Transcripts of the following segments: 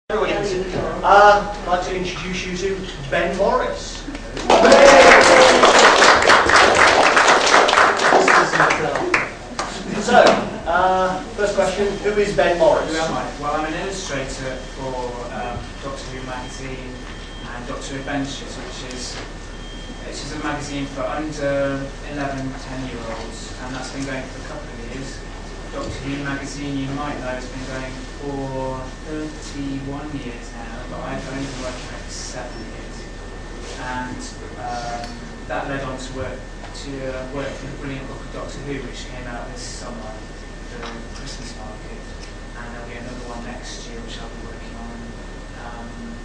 I'd like to introduce you to Ben Morris. So, first question, who is Ben Morris? Who am I? Well, I'm an illustrator for Doctor Who magazine and Doctor Who Adventures, which is a magazine for under 11, 10-year-olds, and that's been going for a couple of years. Doctor Who magazine, you might know, has been going for 31 years now, but I've only been working on it for 7 years. And that led on to work for the brilliant book of Doctor Who, which came out this summer, the Christmas market, and there'll be another one next year, which I'll be working on.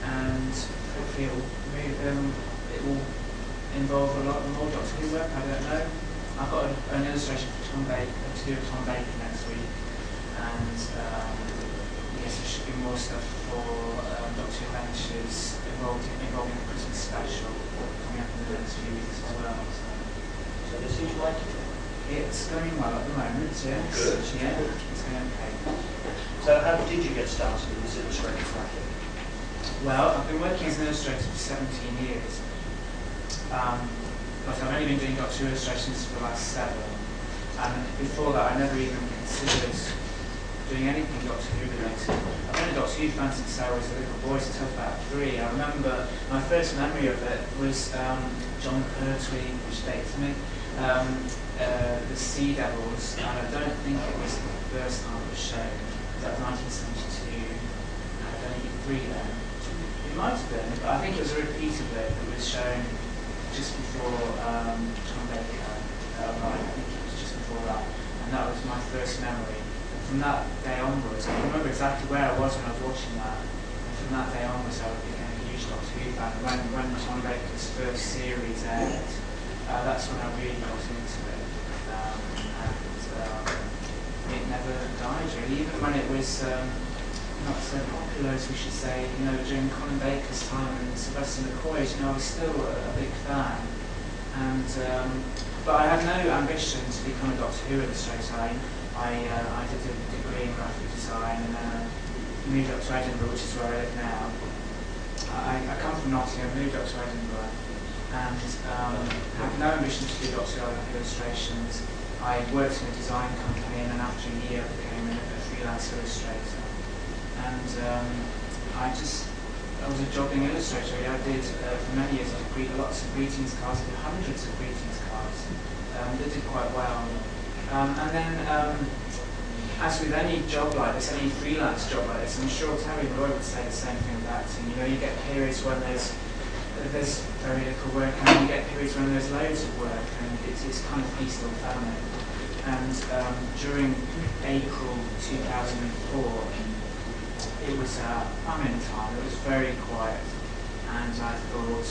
And hopefully it will involve a lot more Doctor Who work, I don't know. I've got an illustration for Tom Baker, to do with Tom Baker next week, and yes, there should be more stuff for Doctor Who Adventures involving the Christmas special coming up in the next few weeks as well. So this seems like it's going well at the moment, yes. Good. Yeah, it's going okay. So how did you get started in this illustration practice? Well, I've been working as an illustrator for 17 years. But I've only been doing Doctor Who illustrations for the last 7. And before that, I never even considered doing anything Doctor Who related. I've been a Doctor Who fan since I was a little boy, since I was about 3. I remember my first memory of it was John Pertwee, which dates me, the Sea Devils, and I don't think it was the first time it was shown. That was 1972. I was only 3 then. It might have been, but I think it was a repeat of it that was shown just before Tom Baker arrived. I think it was just before that, and that was my first memory. And from that day onwards, I remember exactly where I was when I was watching that. And from that day onwards, I became a huge Doctor Who fan. When Tom Baker's first series aired, that's when I really got into it, and it never died really. Even when it was not so popular as we should say, during Colin Baker's time and Sylvester McCoy's, I was still a big fan. And but I had no ambition to become a Doctor Who illustrator. I did a degree in graphic design and then I moved up to Edinburgh, which is where I live now. I come from Nottingham, moved up to Edinburgh, and had no ambition to do Doctor Who illustrations. I worked in a design company, and then after a year I became a freelance illustrator. And I was a jobbing illustrator. I did, for many years, I did lots of greetings cards, I did hundreds of greetings cards. They did quite well. And then, as with any job like this, any freelance job like this, I'm sure Terry Roy would say the same thing with acting. You get periods when there's very little work, and then you get periods when there's loads of work, and it's kind of feast or famine. And during April 2004, it was famine time. It was very quiet, and I thought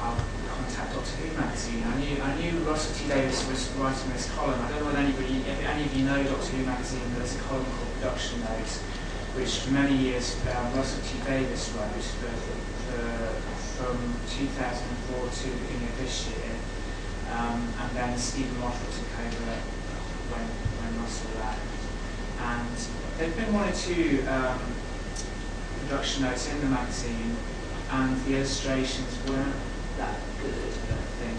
I'll contact Doctor Who magazine. I knew Russell T Davies was writing this column. I don't know if any of you know Doctor Who magazine. There's a column called Production Notes, which for many years Russell T Davies wrote from 2004 to the beginning of this year, and then Stephen Moffat took over when Russell left. And there've been 1 or 2 production notes in the magazine, and the illustrations weren't that good, I don't think.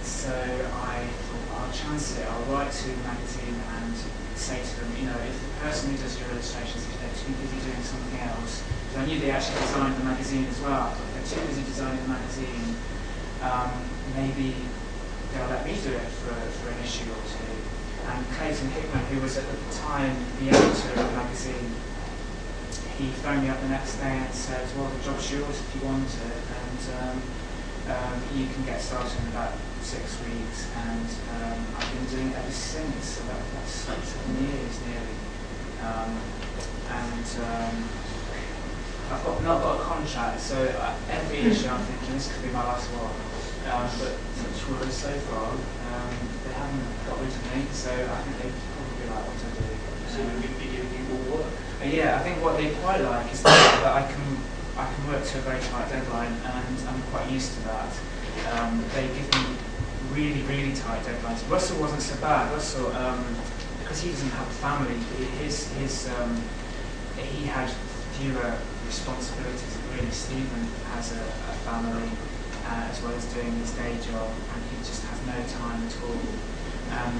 So I thought, I'll chance it. I'll write to the magazine and say to them, if the person who does your illustrations, if they're too busy doing something else, because I knew they actually designed the magazine as well. If they're too busy designing the magazine, maybe they'll let me do it for an issue or 2. And Clayton Hickman, who was at the time the editor of the magazine, he phoned me up the next day and said, well, the job's yours if you want it, and you can get started in about 6 weeks. And I've been doing it ever since, so that's like 7 years nearly. I've not got a contract, so every issue I'm thinking this could be my last one. But touch wood, so far, they haven't got rid of me, so I think they probably like what I do. So we're going to be giving you more work? Yeah, I think what they quite like is that I can work to a very tight deadline, and I'm quite used to that. They give me really, really tight deadlines. Russell wasn't so bad. Russell, because he doesn't have a family, he had fewer responsibilities. Really, Stephen has a family as well as doing his day job, and he just has no time at all. And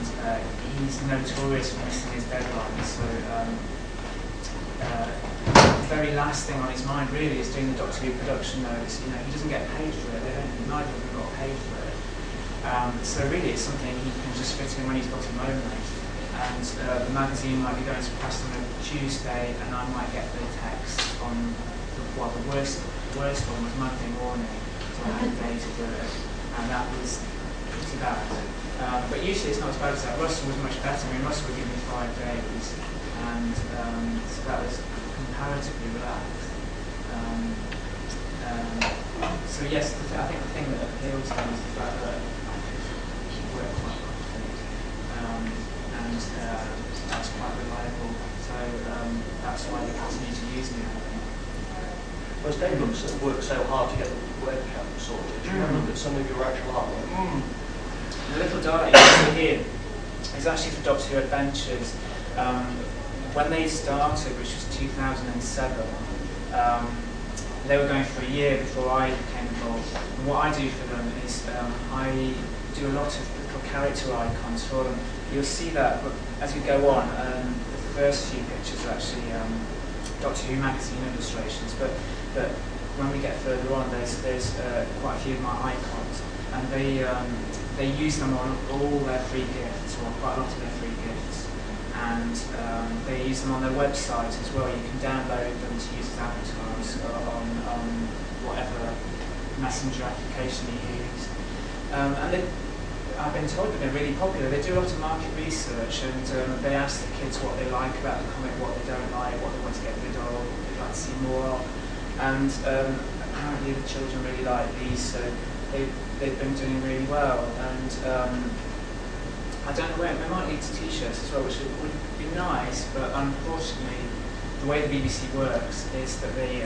he's notorious for missing his deadlines. So the very last thing on his mind really is doing the Doctor Who production notes. You know, he doesn't get paid for it. Neither of them got paid for it. So really, it's something he can just fit in when he's got a moment. And the magazine might be going to press on a Tuesday, and I might get the text on the worst one was Monday morning, so I had a day to do it, and that was pretty bad. But usually it's not as bad as that. Russell was much better. I mean, Russell would give me 5 days, and so that was comparatively relaxed. So yes, I think the thing that appeals to me is the fact that I could work quite quickly, and that's quite reliable. So that's why they continue to use me, I think. Well, as Dave worked so hard to get the webcam sorted, do you want to look at some of your actual artwork? The little diary you see here is actually for Doctor Who Adventures. When they started, which was 2007, they were going for a year before I became involved. And what I do for them is I do a lot of little character icons for them. You'll see that as we go on. The first few pictures are actually Doctor Who magazine illustrations, but when we get further on, there's quite a few of my icons, and they use them on all their free gifts, or quite a lot of their free gifts, and they use them on their website as well. You can download them to use as avatars on whatever messenger application you use. And I've been told that they're really popular. They do a lot of market research, and they ask the kids what they like about the comic, what they don't like, what they want to get rid of, what they'd like to see more of. And apparently the children really like these, so they've been doing really well. And I don't know where, we might need t-shirts as well, which would be nice, but unfortunately the way the BBC works is that they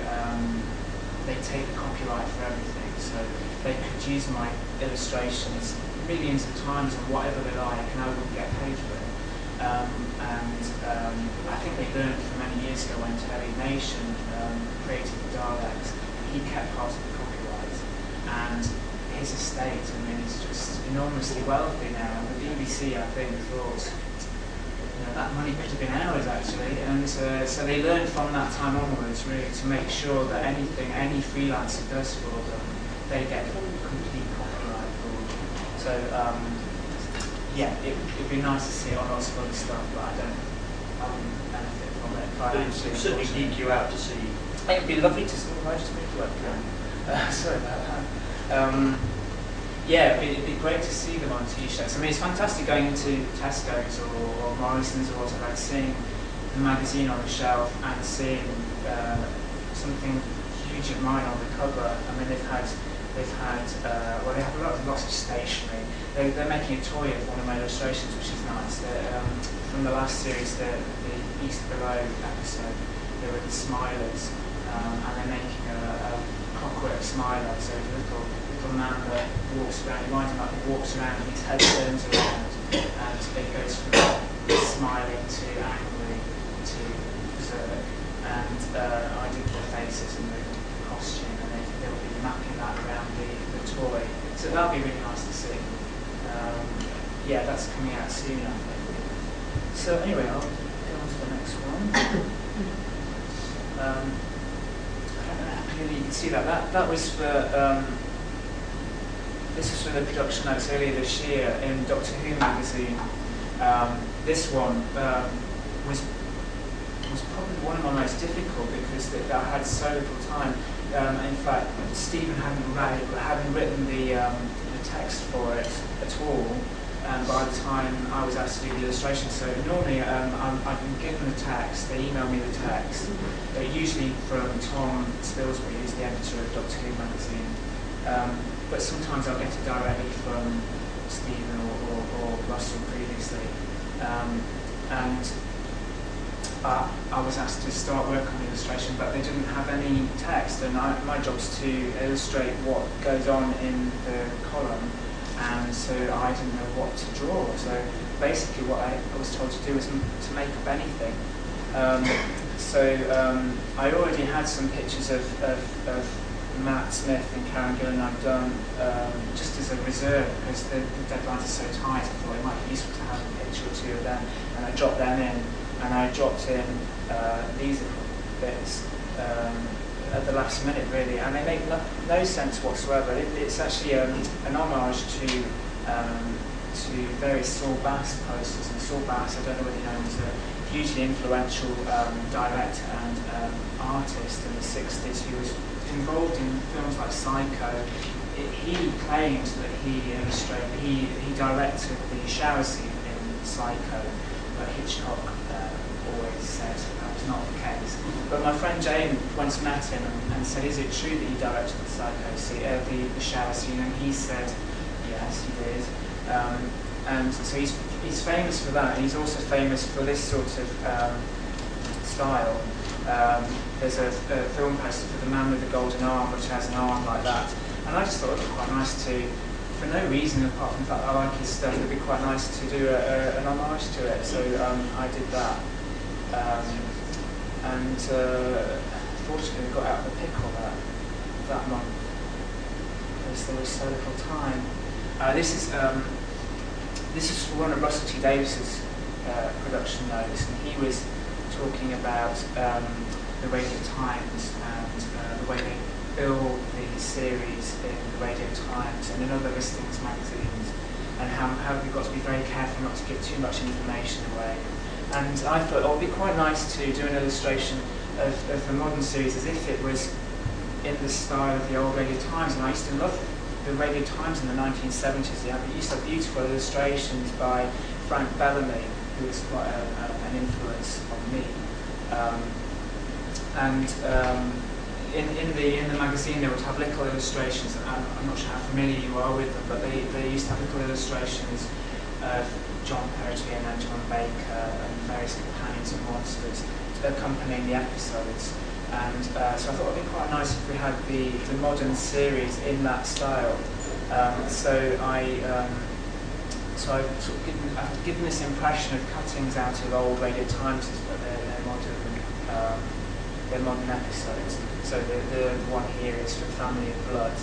take the copyright for everything, so they could use my illustrations millions of times on whatever they like, and I wouldn't get paid for it. I think they learned from many years ago when Terry Nation created the Daleks, he kept part of the copyright, and his estate, I mean, is just enormously wealthy now. And the BBC, I think, thought, you know, that money could have been ours actually, and so they learned from that time onwards really to make sure that anything any freelancer does for them, they get complete copyright for. So yeah, it'd be nice to see it on lots of other stuff, but I wouldn't benefit from it financially. It would certainly geek you out to see. It would be lovely to see. I just moved the webcam. Sorry about that. Yeah, it'd be great to see them on t-shirts. I mean, it's fantastic going into Tesco's or Morrison's or whatever, and seeing the magazine on the shelf and seeing something huge of mine on the cover. I mean, they've had well, they have lots of stationery. They're making a toy of one of my illustrations, which is nice. From the last series, the East Below episode, they were the Smilers, and they're making a clockwork smiler, so a little man that walks around, you mind him like he walks around and his head turns around, and it goes from smiling to angry to berserk. And I did the faces and the costume, and they'll be mapping that around the toy. So that'll be really nice to see. Yeah, that's coming out soon, I think. So anyway, I'll go on to the next one. I don't know, clearly you can see that was for this was for the production notes earlier this year in Doctor Who magazine. This one was probably one of my most difficult because I had so little time. In fact, Stephen hadn't written the text for it at all. By the time I was asked to do the illustration, so normally I've been given the text, they email me the text, usually from Tom Spilsbury, who's the editor of Doctor Who magazine, but sometimes I'll get it directly from Stephen or Russell previously, and I was asked to start work on the illustration, but they didn't have any text, and my job's to illustrate what goes on in the column. And so I didn't know what to draw. So basically what I was told to do was to make up anything. so I already had some pictures of Matt Smith and Karen Gillan I've done just as a reserve, because the deadlines are so tight. I thought it might be useful to have a picture or two of them, and I dropped them in, and I dropped in these bits at the last minute, really, and they make no sense whatsoever. It's actually an homage to various Saul Bass posters, and Saul Bass, I don't know whether you know, was a hugely influential director and artist in the 60s who was involved in films like Psycho. He claimed that he directed the shower scene in Psycho, but Hitchcock always said that was not the case. But my friend Jane once met him and said, "Is it true that you directed the Psycho scene, the shower scene?" And he said, "Yes, he did." And so he's famous for that. He's also famous for this sort of style. There's a film poster for The Man with the Golden Arm, which has an arm like that. And I just thought it would be quite nice to, for no reason apart from the fact I like his stuff, it would be quite nice to do an homage to it. So I did that. Fortunately, we got out of the pickle that month, because there was so little time. This is one of Russell T Davies's production notes, and he was talking about the Radio Times and the way they bill the series in the Radio Times and in other listings magazines, and how you've got to be very careful not to give too much information away. And I thought, oh, it would be quite nice to do an illustration of the modern series as if it was in the style of the old Radio Times. And I used to love the Radio Times in the 1970s. They used to have beautiful illustrations by Frank Bellamy, who was quite an influence on me. In the magazine they would have little illustrations. I'm not sure how familiar you are with them, but they used to have little illustrations of John Pertwee and Antoine Baker and various companions and monsters accompanying the episodes. And so I thought it would be quite nice if we had the modern series in that style. So I've sort of given this impression of cuttings out of old Radio Times, but they're modern episodes. So the one here is for Family of Blood,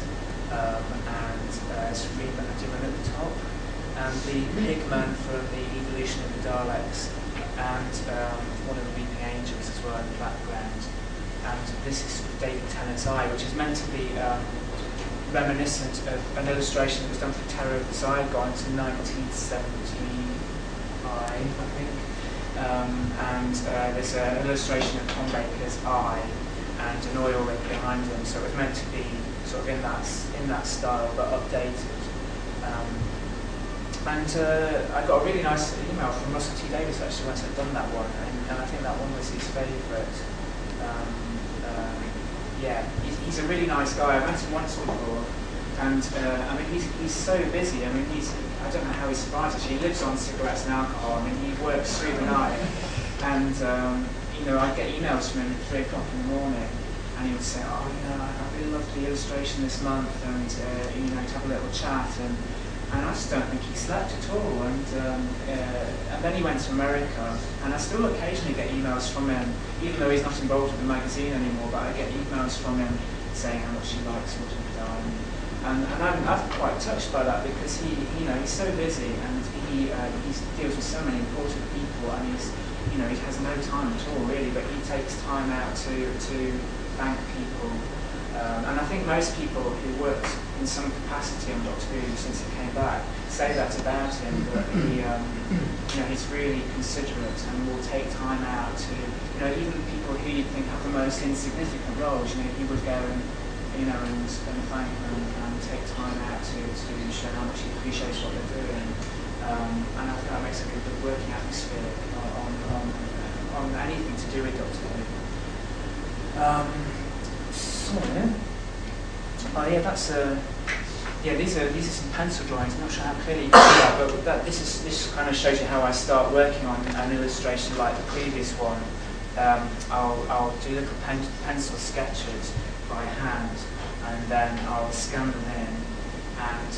and it's Freeman at the top, and the Pigman for the Evolution of the Daleks, and one of the Weeping Angels as well in the background. And this is David Tennant's Eye, which is meant to be reminiscent of an illustration that was done for Terror of the Zygons in 1975, I think. And there's an illustration of Tom Baker's eye and an oil rig behind him, so it was meant to be sort of in that style but updated. I got a really nice email from Russell T Davies actually once I'd done that one, and I think that one was his favourite. He's a really nice guy. I met him once before, and I mean he's so busy. I mean I don't know how he survives actually. He lives on cigarettes and alcohol. I mean he works through the night, and I'd get emails from him at 3 o'clock in the morning, and he would say, "Oh, I really loved the illustration this month," and he'd have a little chat, and I just don't think he slept at all. And then he went to America, and I still occasionally get emails from him, even though he's not involved with the magazine anymore, but I get emails from him saying how much he likes what he's done. And I'm quite touched by that, because he's so busy, and he deals with so many important people, and he has no time at all really, but he takes time out to thank people. And I think most people who worked in some capacity on Doctor Who since he came back say that about him, that he's really considerate and will take time out to, even people who you think have the most insignificant roles, he would go and thank them and take time out to show how much he appreciates what they're doing. And I think that makes a good working atmosphere on anything to do with Doctor Who. These are some pencil drawings. I'm not sure how clearly you can see that, but this kind of shows you how I start working on an illustration like the previous one. I'll do little pencil sketches by hand, and then I'll scan them in, and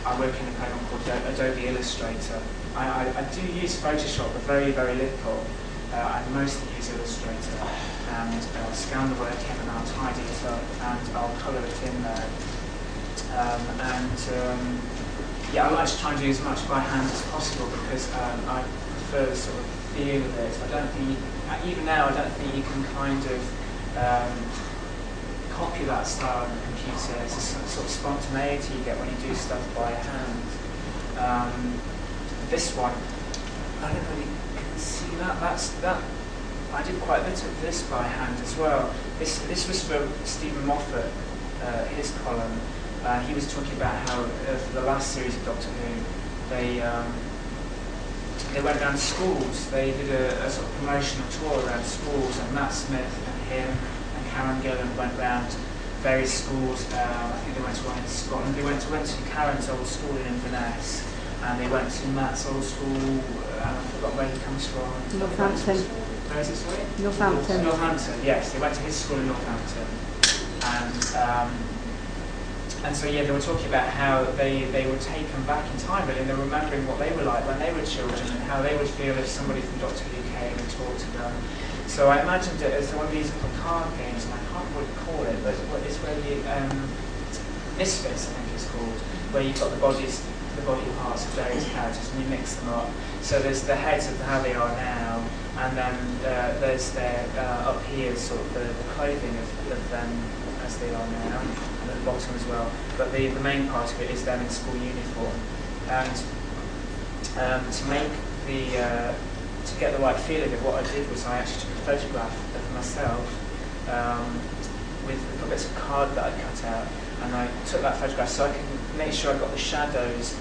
I work in a program called Adobe Illustrator. I do use Photoshop, but very, very little. I mostly use Illustrator, and scan the work in, and I'll tidy it up, and I'll colour it in there. Yeah, I like to try and do as much by hand as possible, because I prefer the sort of feel of it. I don't think, even now, I don't think you can kind of copy that style on the computer. It's a sort of spontaneity you get when you do stuff by hand. This one, I don't know if you can see that. That I did quite a bit of this by hand as well. This was for Stephen Moffat, his column. He was talking about how for the last series of Doctor Who, they went around schools. They did a sort of promotional tour around schools, and Matt Smith and him and Karen Gillan went around various schools. I think they went to one in Scotland. They went to Karen's old school in Inverness, and they went to Matt's old school. I forgot where he comes from. Northampton. Where is it, sorry? Northampton. Northampton, yes. They went to his school in Northampton, and so yeah, they were talking about how they were taken back in time, really, and they were remembering what they were like when they were children, and how they would feel if somebody from Doctor Who came and talked to them. So I imagined it as one of these little card games, and I can't really call it, but it's where you Misfits, I think it's called, where you've got the body parts of various characters, and you mix them up. So there's the heads of how they are now, and then there's their up here, sort of the clothing of them as they are now, and at the bottom as well. But the main part of it is them in school uniform. And to make to get the right feeling of what I did was I actually took a photograph of myself with little bits of card that I cut out, and I took that photograph so I can make sure I got the shadows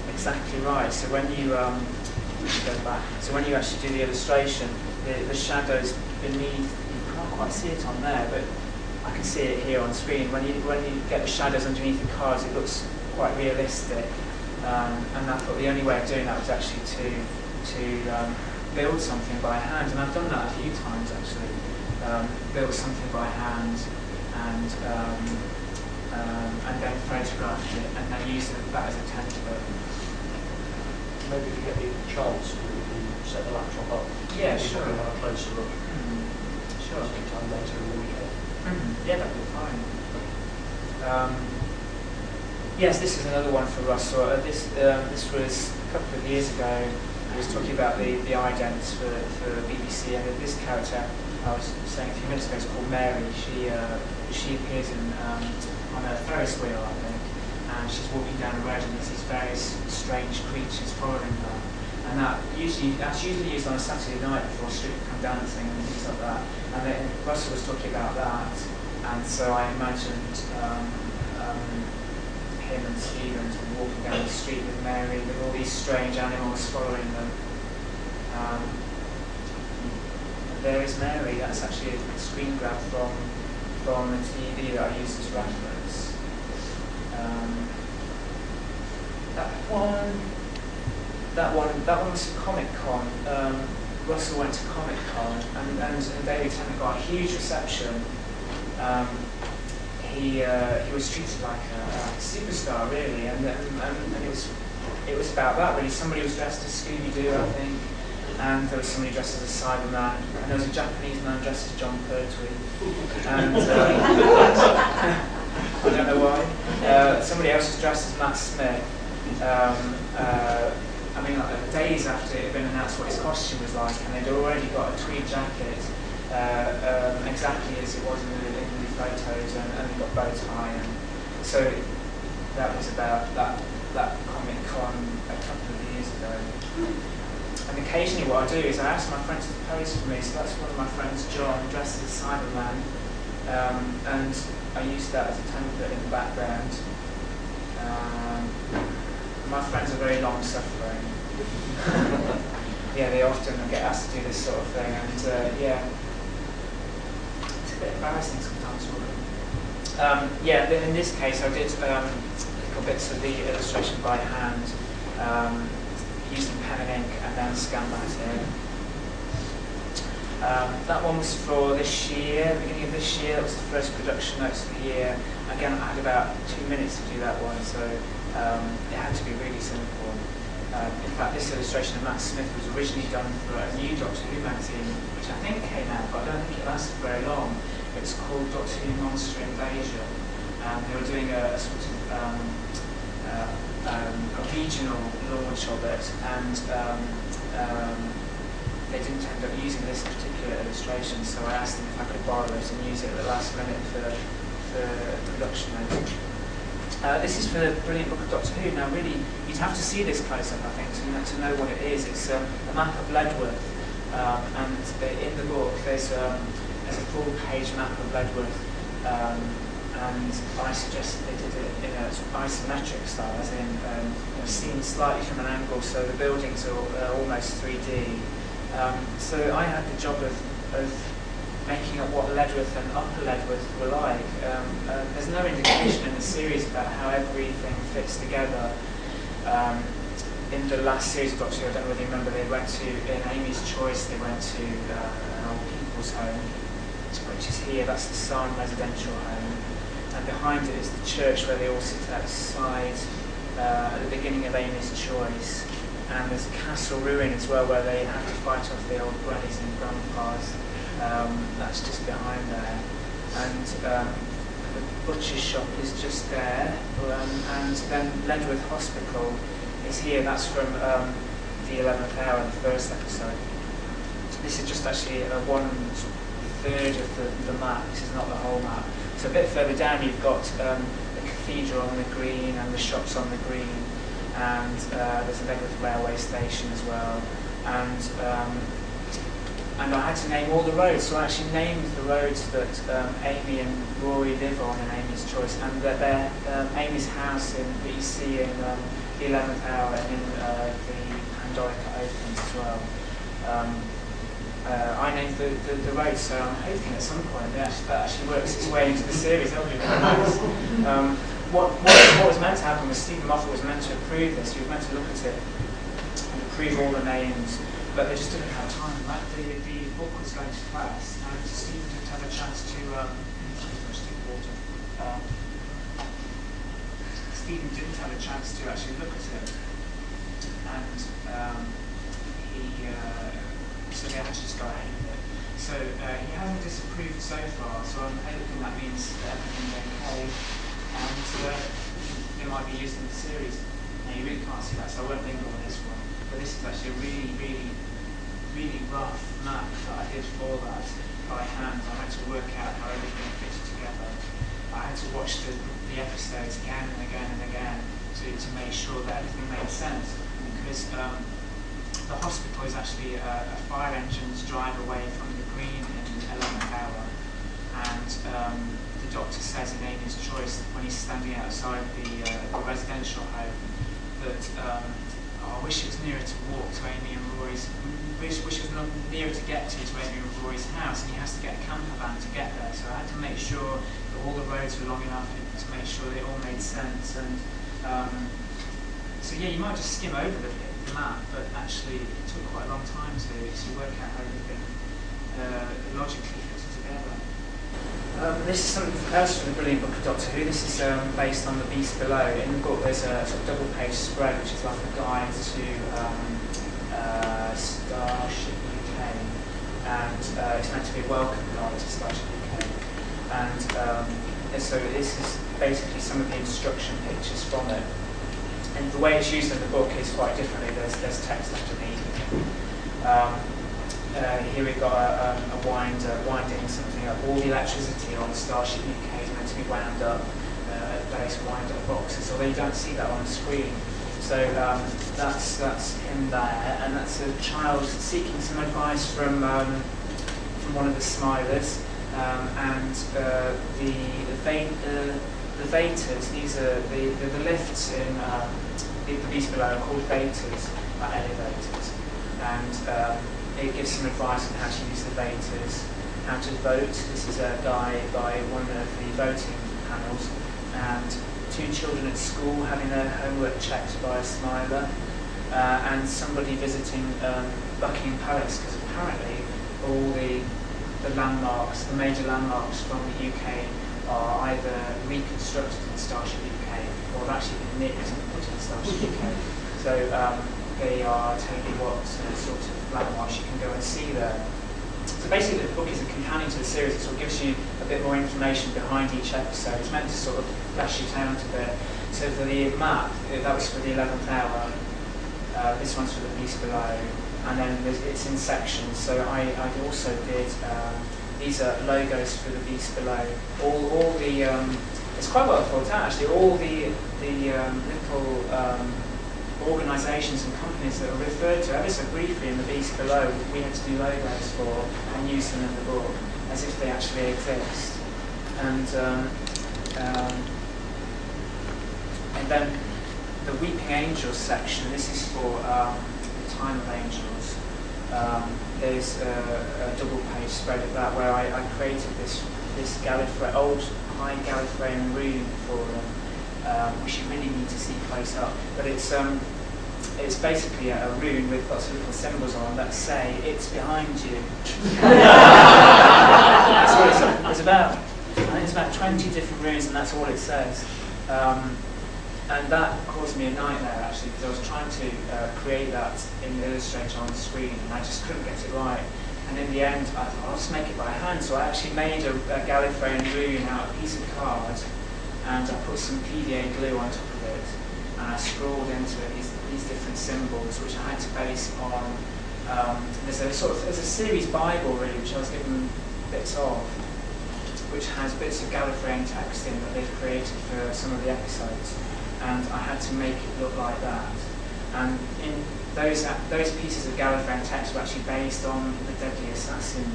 exactly right. So when you go back, so when you actually do the illustration, the shadows beneath, you can't quite see it on there, but I can see it here on screen. When you get the shadows underneath the cards, it looks quite realistic. And I thought the only way of doing that was actually to build something by hand, and I've done that a few times actually. Build something by hand and then photograph it and then use that as a template. Maybe if you get the chance, we can set the laptop up. Yeah, sure. We can have a closer look. Sure. Sometime later in the weekend. Yeah, that'd be fine. Yes, this is another one for Russell. This was a couple of years ago. He was talking about the idents for BBC, and this character I was saying a few minutes ago is called Mary. She appears on a Ferris wheel, I think, and she's walking down the road, and there's these various strange creatures following her. And that's usually used on a Saturday night before street come dancing and things like that. And then Russell was talking about that, and so I imagined him and Stephen walking down the street with Mary, with all these strange animals following them. There is Mary. That's actually a screen grab from the TV that I used as reference. That one was a Comic-Con. Russell went to Comic-Con, and David Tennant got a huge reception. He was treated like a superstar, really, and it was about that, really. Somebody was dressed as Scooby-Doo, I think, and there was somebody dressed as a Cyberman, and there was a Japanese man dressed as John Pertwee, and I don't know why. Somebody else was dressed as Matt Smith. I mean, days after it had been announced what his costume was like, and they'd already got a tweed jacket exactly as it was in the photos, and he got bow tie, and so that was about that Comic-Con a couple of years ago. And occasionally what I do is I ask my friends to pose for me, so that's one of my friends, John, dressed as Cyberman, and I use that as a template in the background. My friends are very long-suffering. Yeah, they often get asked to do this sort of thing, and yeah, it's a bit embarrassing sometimes for them. Yeah, in this case I did little bits of the illustration by hand, using pen and ink, and then scan that in. That one was for this year, beginning of this year. That was the first production notes of the year. Again, I had about 2 minutes to do that one, so it had to be really simple. In fact, this illustration of Matt Smith was originally done for a new Doctor Who magazine, which I think came out, but I don't think it lasted very long. It was called Doctor Who Monster Invasion. They were doing a sort of a regional launch of it, and they didn't end up using this particular illustration, so I asked them if I could borrow it and use it at the last minute for production notes. This is for the Brilliant Book of Doctor Who. Now really, you'd have to see this close-up, I think, to know what it is. It's a map of Ledworth, and in the book there's a full-page map of Ledworth, and I suggested they did it in an isometric style, as in seen slightly from an angle, so the buildings are almost 3D. So I had the job of making up what Ledworth and Upper Ledworth were like. There's no indication in the series about how everything fits together. In the last series of Doctor Who, I don't know whether you remember, they went to, in Amy's Choice, they went to an old people's home, which is here. That's the Sarn residential home. And behind it is the church where they all sit outside at the beginning of Amy's Choice. And there's a castle ruin as well, where they have to fight off the old grannies and grandpas. That's just behind there. And the butcher's shop is just there. And then Ledworth Hospital is here. That's from the 11th hour, the first episode. This is just actually 1/3 of the map. This is not the whole map. So a bit further down you've got the cathedral on the green and the shops on the green. And there's a Ledworth railway station as well, and I had to name all the roads, so I actually named the roads that Amy and Rory live on in Amy's Choice, and that they're Amy's house that you see in the 11th hour and in the Pandorica Opens as well. I named the roads, so I'm hoping at some point that actually works its way into the series. That would be really nice. What was meant to happen was Stephen Moffat was meant to approve this. He was meant to look at it and approve all the names, but they just didn't have time. Right? The book was going to class, and Stephen didn't have a chance to. Stephen didn't have a chance to actually look at it, and so they had to just go ahead with it. So he hasn't disapproved so far. So I'm hoping that means that everything's okay. And they might be used in the series. Now you really can't see that, so I won't linger on this one. But this is actually a really rough map that I did for that by hand. I had to work out how everything fitted together. I had to watch the episodes again and again and again to make sure that everything made sense. Because the hospital is actually a fire engine's drive away from the green in 11th hour. And the doctor says in Amy's Choice, when he's standing outside the residential home, that I wish it was nearer to walk to Amy and Rory's, wish it was nearer to get to Amy and Rory's house, and he has to get a camper van to get there. So I had to make sure that all the roads were long enough to make sure they all made sense. And so yeah, you might just skim over the map, but actually it took quite a long time to work out how everything logically fitted together. This is something else from the Brilliant Book of Doctor Who. This is based on The Beast Below. In the book there's a sort of double-page spread, which is like a guide to Starship UK, and it's meant to be a welcome guide to Starship UK. And so this is basically some of the instruction pictures from it. And the way it's used in the book is quite differently. There's text underneath. Here we've got a winding something up. All the electricity on Starship UK is meant to be wound up at various wind-up boxes, although you don't see that on the screen. So that's him there, and that's a child seeking some advice from one of the Smilers, and the Vators. These are the lifts in the Beast Below are called Vators, not elevators, and it gives some advice on how to use the Vators, how to vote. This is a guy by one of the voting panels, and two children at school having their homework checked by a Smiler, and somebody visiting Buckingham Palace, because apparently all the landmarks, the major landmarks from the UK, are either reconstructed in Starship UK or have actually been nicked and put in Starship UK. So they are telling you what sort of landmarks you can go and see there. So basically the book is a companion to the series. It sort of gives you a bit more information behind each episode. It's meant to sort of flesh it out a bit. So for the map, that was for the 11th hour. This one's for the Beast Below. And then it's in sections. So I also did, these are logos for the Beast Below. All the, it's quite well thought out actually, all the little organisations and companies that are referred to ever so briefly in the Beast Below, we had to do logos for and use them in the book as if they actually exist. And then the Weeping Angels section, this is for the Time of Angels. There's a double page spread of that where I created this old high Gallifreyan rune for them, which you really need to see close up. But it's basically a rune with lots of little symbols on that say it's behind you. That's what it's about. I think it's about 20 different runes, and that's all it says. And that caused me a nightmare actually, because I was trying to create that in Illustrator on the screen, and I just couldn't get it right. And in the end, I thought I'll just make it by hand. So I actually made a Gallifreyan rune out of a piece of card, and I put some PVA glue on top of it, and I scrawled into it these different symbols, which I had to base on. There's a series Bible really, which I was given bits of, which has bits of Gallifreyan text in that they've created for some of the episodes, and I had to make it look like that. And in those pieces of Gallifreyan text were actually based on the Deadly Assassin,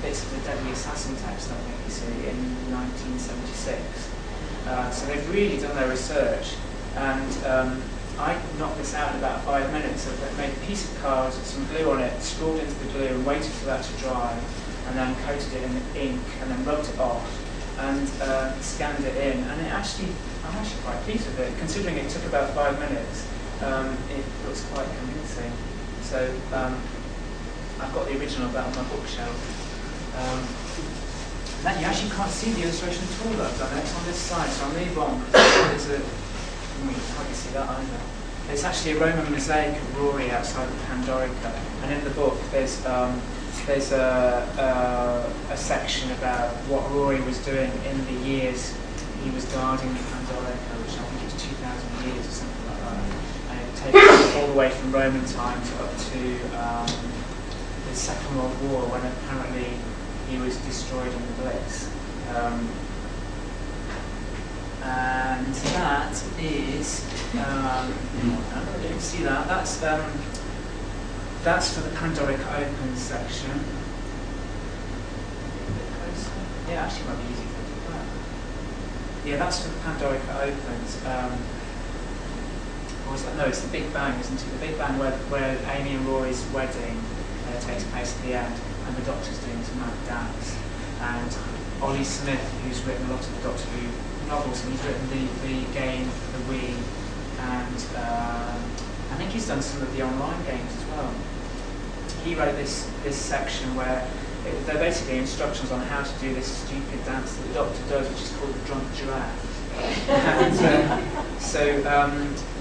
bits of the Deadly Assassin text, I think you see, in 1976. So they've really done their research, and I knocked this out in about 5 minutes. I made a piece of card, some glue on it, scrawled into the glue, and waited for that to dry, and then coated it in ink, and then rubbed it off, and scanned it in. And I'm actually quite pleased with it, considering it took about 5 minutes. It looks quite convincing. So I've got the original of that on my bookshelf. Then you actually can't see the illustration at all that I've done. It's on this side, so I'll move on. There's a, you can't hardly see that either. It's actually a Roman mosaic of Rory outside of Pandorica, and in the book there's a section about what Rory was doing in the years he was guarding Pandorica, which I think is 2,000 years or something like that. And it takes us all the way from Roman times up to the Second World War, when apparently he was destroyed in the Blitz. And that is, you can see that. That's for the Pandorica Open section. Yeah, actually, it might be easy to do that. Yeah, that's for the Pandorica Opens. Or is that? No, it's the Big Bang, isn't it? The Big Bang where Amy and Rory's wedding takes place at the end, and the Doctor's doing some mad dance. And Ollie Smith, who's written a lot of the Doctor Who novels, and he's written the game for the Wii, and I think he's done some of the online games as well. He wrote this section where they're basically instructions on how to do this stupid dance that the Doctor does, which is called the drunk giraffe. And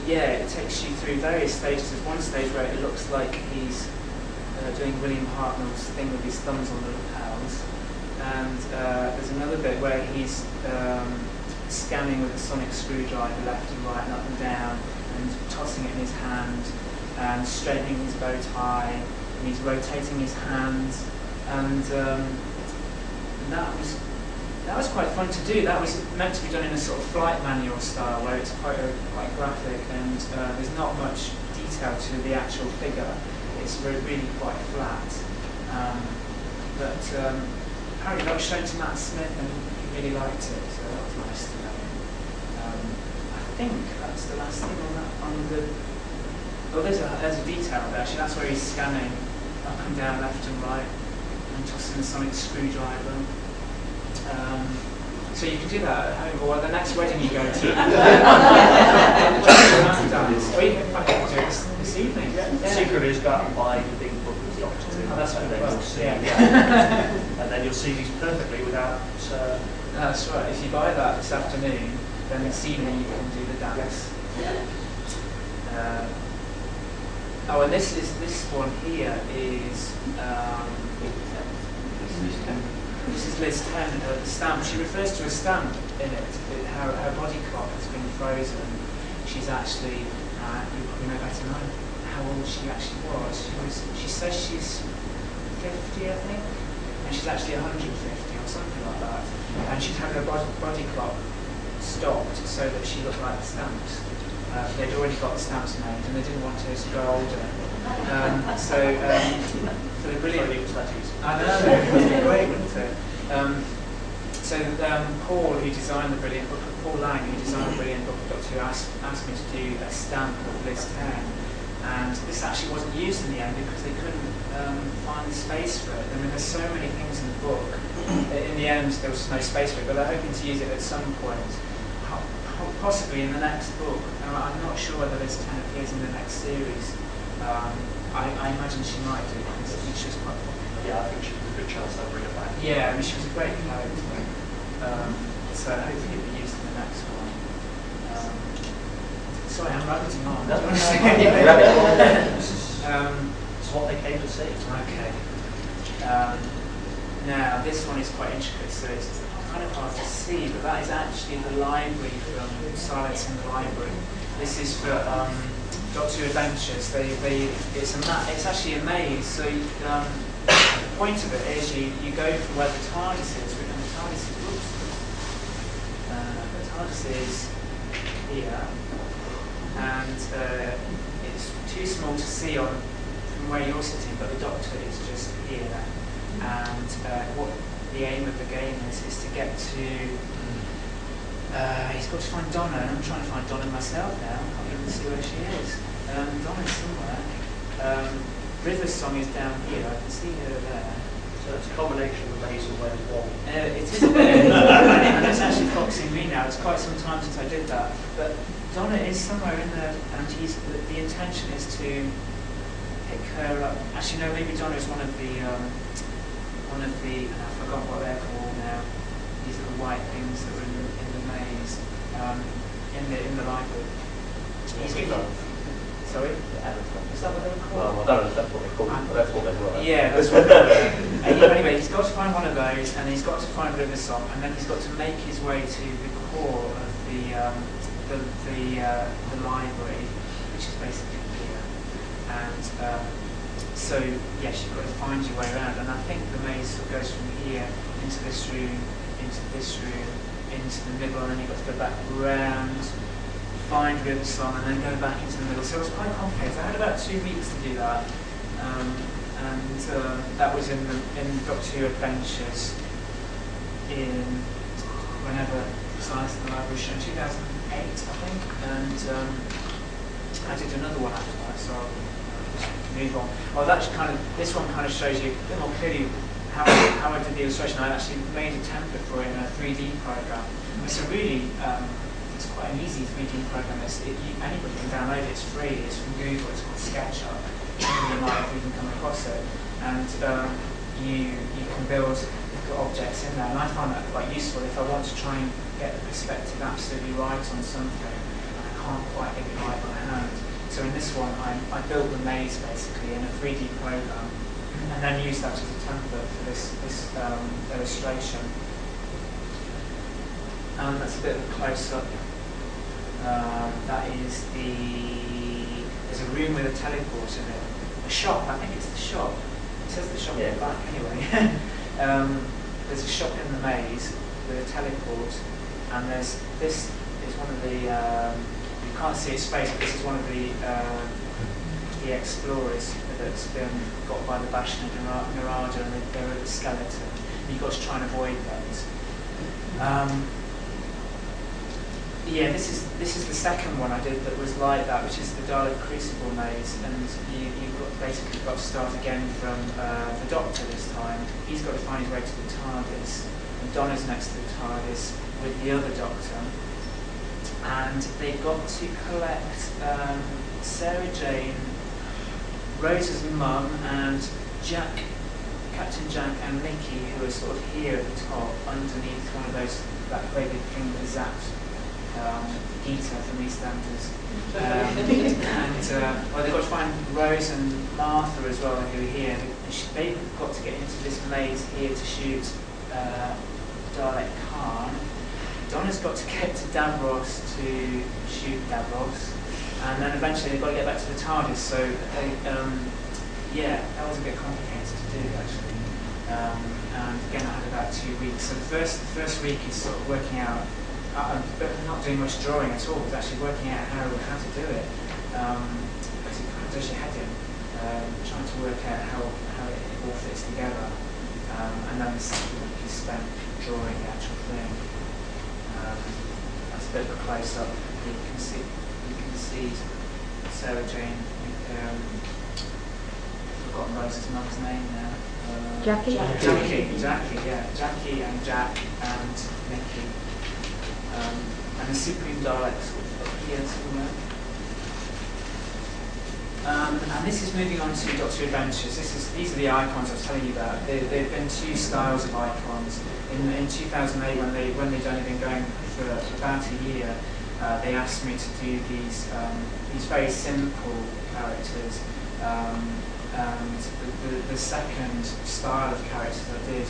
yeah, it takes you through various stages. There's one stage where it looks like he's doing William Hartnell's thing with his thumbs on the lapels, and there's another bit where he's scanning with a sonic screwdriver left and right and up and down, and tossing it in his hand, and straightening his bow tie, and he's rotating his hands, and that was quite fun to do. That was meant to be done in a sort of flight manual style, where it's quite graphic, and there's not much detail to the actual figure. It's really quite flat. But apparently that was shown to Matt Smith, and he really liked it, so that was nice to know. I think that's the last thing on that. Oh, there's a detail there. Actually, that's where he's scanning up and down, left and right, and tossing the sonic screwdriver. So you can do that at home, or the next wedding you go to. Or you can do it this evening. The secret is go out and buy the big book of Doctor Who. Oh, that's and what then it you'll was. see, Yeah. and then you'll see these perfectly without. That's right. If you buy that this afternoon, then this evening you can do the dance. Oh, and this one here is this is Liz 10, the stamp. She refers to a stamp in it. Her body clock has been frozen. She's actually, you probably know better than I, how old she actually was. She says she's 50, I think, and she's actually 150 or something like that. And she'd had her body clock stopped so that she looked like the stamps. They'd already got the stamps made, and they didn't want her to grow older. So the brilliant. I know, it would be great, wouldn't it? Paul, who designed the brilliant book, Paul Lang, who designed the brilliant book of Doctor Who, asked me to do a stamp of Liz 10, and this actually wasn't used in the end because they couldn't find the space for it. I mean, there's so many things in the book. In the end, there was no space for it, but they're hoping to use it at some point. Possibly in the next book. I'm not sure whether Liz 10 appears in the next series. I imagine she might do because I think she was quite popular. Yeah, I think she's a good chance they'll bring her back. Yeah, I mean, she was a great character. So hopefully it'll be used in the next one. Sorry, I'm rabbiting on. No, it's what they came to see. Okay. Now, this one is quite intricate, so it's kind of hard to see, but that is actually the library from Silence in the Library. This is for Doctor Who Adventures. It's actually a maze, so the point of it is you go from where the TARDIS is, and the TARDIS is here, and it's too small to see from where you're sitting, but the Doctor is just here. And what the aim of the game is to get to. He's got to find Donna, and I'm trying to find Donna myself now. I can't even see where she is. Donna's somewhere. River's song is down here. I can see her there. So it's a combination of Maze and Where's Wall. It is a bit, and it's actually foxing me now. It's quite some time since I did that. But Donna is somewhere in there, and the intention is to pick her up. Actually, no, maybe Donna is one of the. I forgot what they're called now. These are the white things that were in the maze, in the library. Sorry? Is that what they were called? Well, I don't know if that's what they call it, but that's what they were. Yeah, that's what they were. Anyway, he's got to find one of those, and he's got to find River Song, and then he's got to make his way to the core of the library, which is basically here. And so, yes, you've got to find your way around, and I think the maze sort of goes from here into this room, into the middle, and then you've got to go back round, find River Song, and then go back into the middle. So it was quite complicated. I had about 2 weeks to do that, and that was in Doctor Who Adventures whenever Silence in the Library was shown, 2008, I think, and I did another one after that, so move on. Well, this one kind of shows you a bit more clearly how I did the illustration. I actually made a template for it in a 3D program. It's a really, it's quite an easy 3D program. Anybody can download it. It's free. It's from Google. It's called SketchUp. You might have even come across it. And you can build objects in there. And I find that quite useful if I want to try and get the perspective absolutely right on something. And I can't quite get it right by hand. So in this one, I built the maze basically in a 3D program, and then used that as a template for this illustration. That's a bit of a close-up. There's a room with a teleport in it. A shop, I think it's the shop. It says the shop at the back anyway. There's a shop in the maze with a teleport, and this is one of the. You can't see its face, but this is one of the explorers that's been got by the Bashna Narada, and they're a skeleton. You've got to try and avoid those. Yeah, this is the second one I did that was like that, which is the Dalek Crucible maze, and you've basically got to start again from the Doctor this time. He's got to find his way to the TARDIS, and Donna's next to the TARDIS with the other Doctor. And they've got to collect Sarah Jane, Rose's mum, and Captain Jack and Nikki, who are sort of here at the top, underneath one of that very big thing that zapped Gita from EastEnders. Well, they've got to find Rose and Martha as well, who are here. They've got to get into this maze here to shoot Dalek Khan. Donna's got to get to Davros to shoot Davros, and then eventually they've got to get back to the TARDIS. So, yeah, that was a bit complicated to do actually. And again, I had about 2 weeks. So the first week is sort of working out, but not doing much drawing at all. It's actually working out how to do it. Because it kind of does your head in, trying to work out how it all fits together. And then the second week is spent drawing the actual thing. That's a bit of a close up. You can see Sarah Jane. I've forgotten Rose's mum's name now. Jackie, yeah. Jackie and Jack and Nikki. And the Supreme Daleks up here somewhere. And this is moving on to Doctor Adventures. These are the icons I was telling you about. There have been 2 styles of icons. In 2008, when they'd only been going for about a year, they asked me to do these very simple characters. And the second style of characters I did,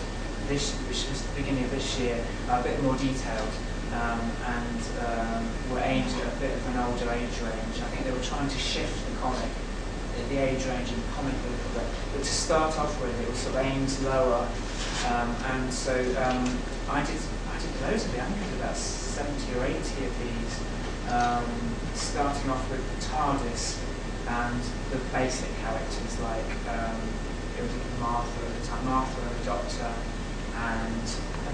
which was the beginning of this year, a bit more detailed, and were aimed at a bit of an older age range. I think they were trying to shift the age range in the comic a little bit. But to start off with, it was sort of aimed lower, and so I did loads of it. I think I did about 70 or 80 of these, starting off with the TARDIS and the basic characters like it was Martha at the time, Martha the Doctor, and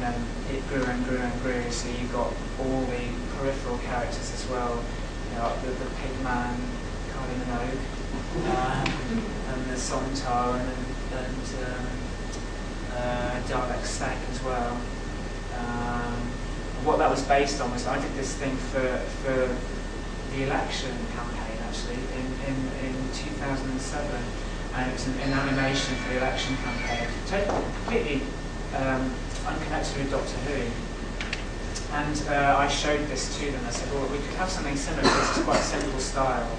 then it grew and grew and grew. So you got all the peripheral characters as well, you know, the Pigman, Carly Minogue, and the Sontar, and Dalek Stack as well. What that was based on was I did this thing for the election campaign actually in 2007, and it was an animation for the election campaign, completely unconnected with Doctor Who. And I showed this to them. I said, well, we could have something similar. This is quite a simple style,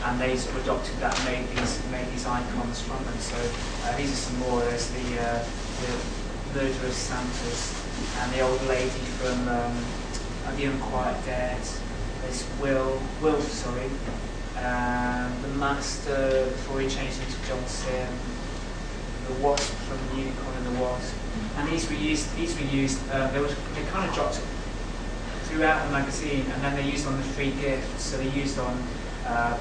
and they sort of adopted that and made these icons from them. So these are some more. There's the murderous Santas, and the old lady from The Unquiet Dead. There's Wilf, the Master before he changed into John Sim, the Wasp from The Unicorn and the Wasp, and these were used. They kind of dropped throughout the magazine, and then they used on the free gifts. So they used on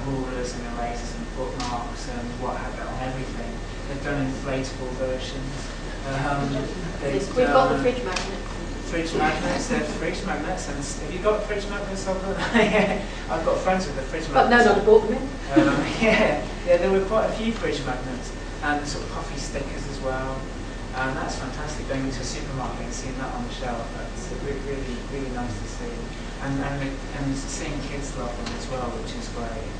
rulers and erasers and bookmarks and what have you, on everything. They've done inflatable versions. We've got the fridge magnets. Fridge magnets, they're fridge magnets. And have you got fridge magnets of them? Yeah, I've got friends with the fridge magnets. But no, not bought them in. Yeah, there were quite a few fridge magnets, and sort of coffee stickers as well. And that's fantastic, going into a supermarket and seeing that on the shelf. That's really, really nice to see. And seeing kids love them as well, which is great.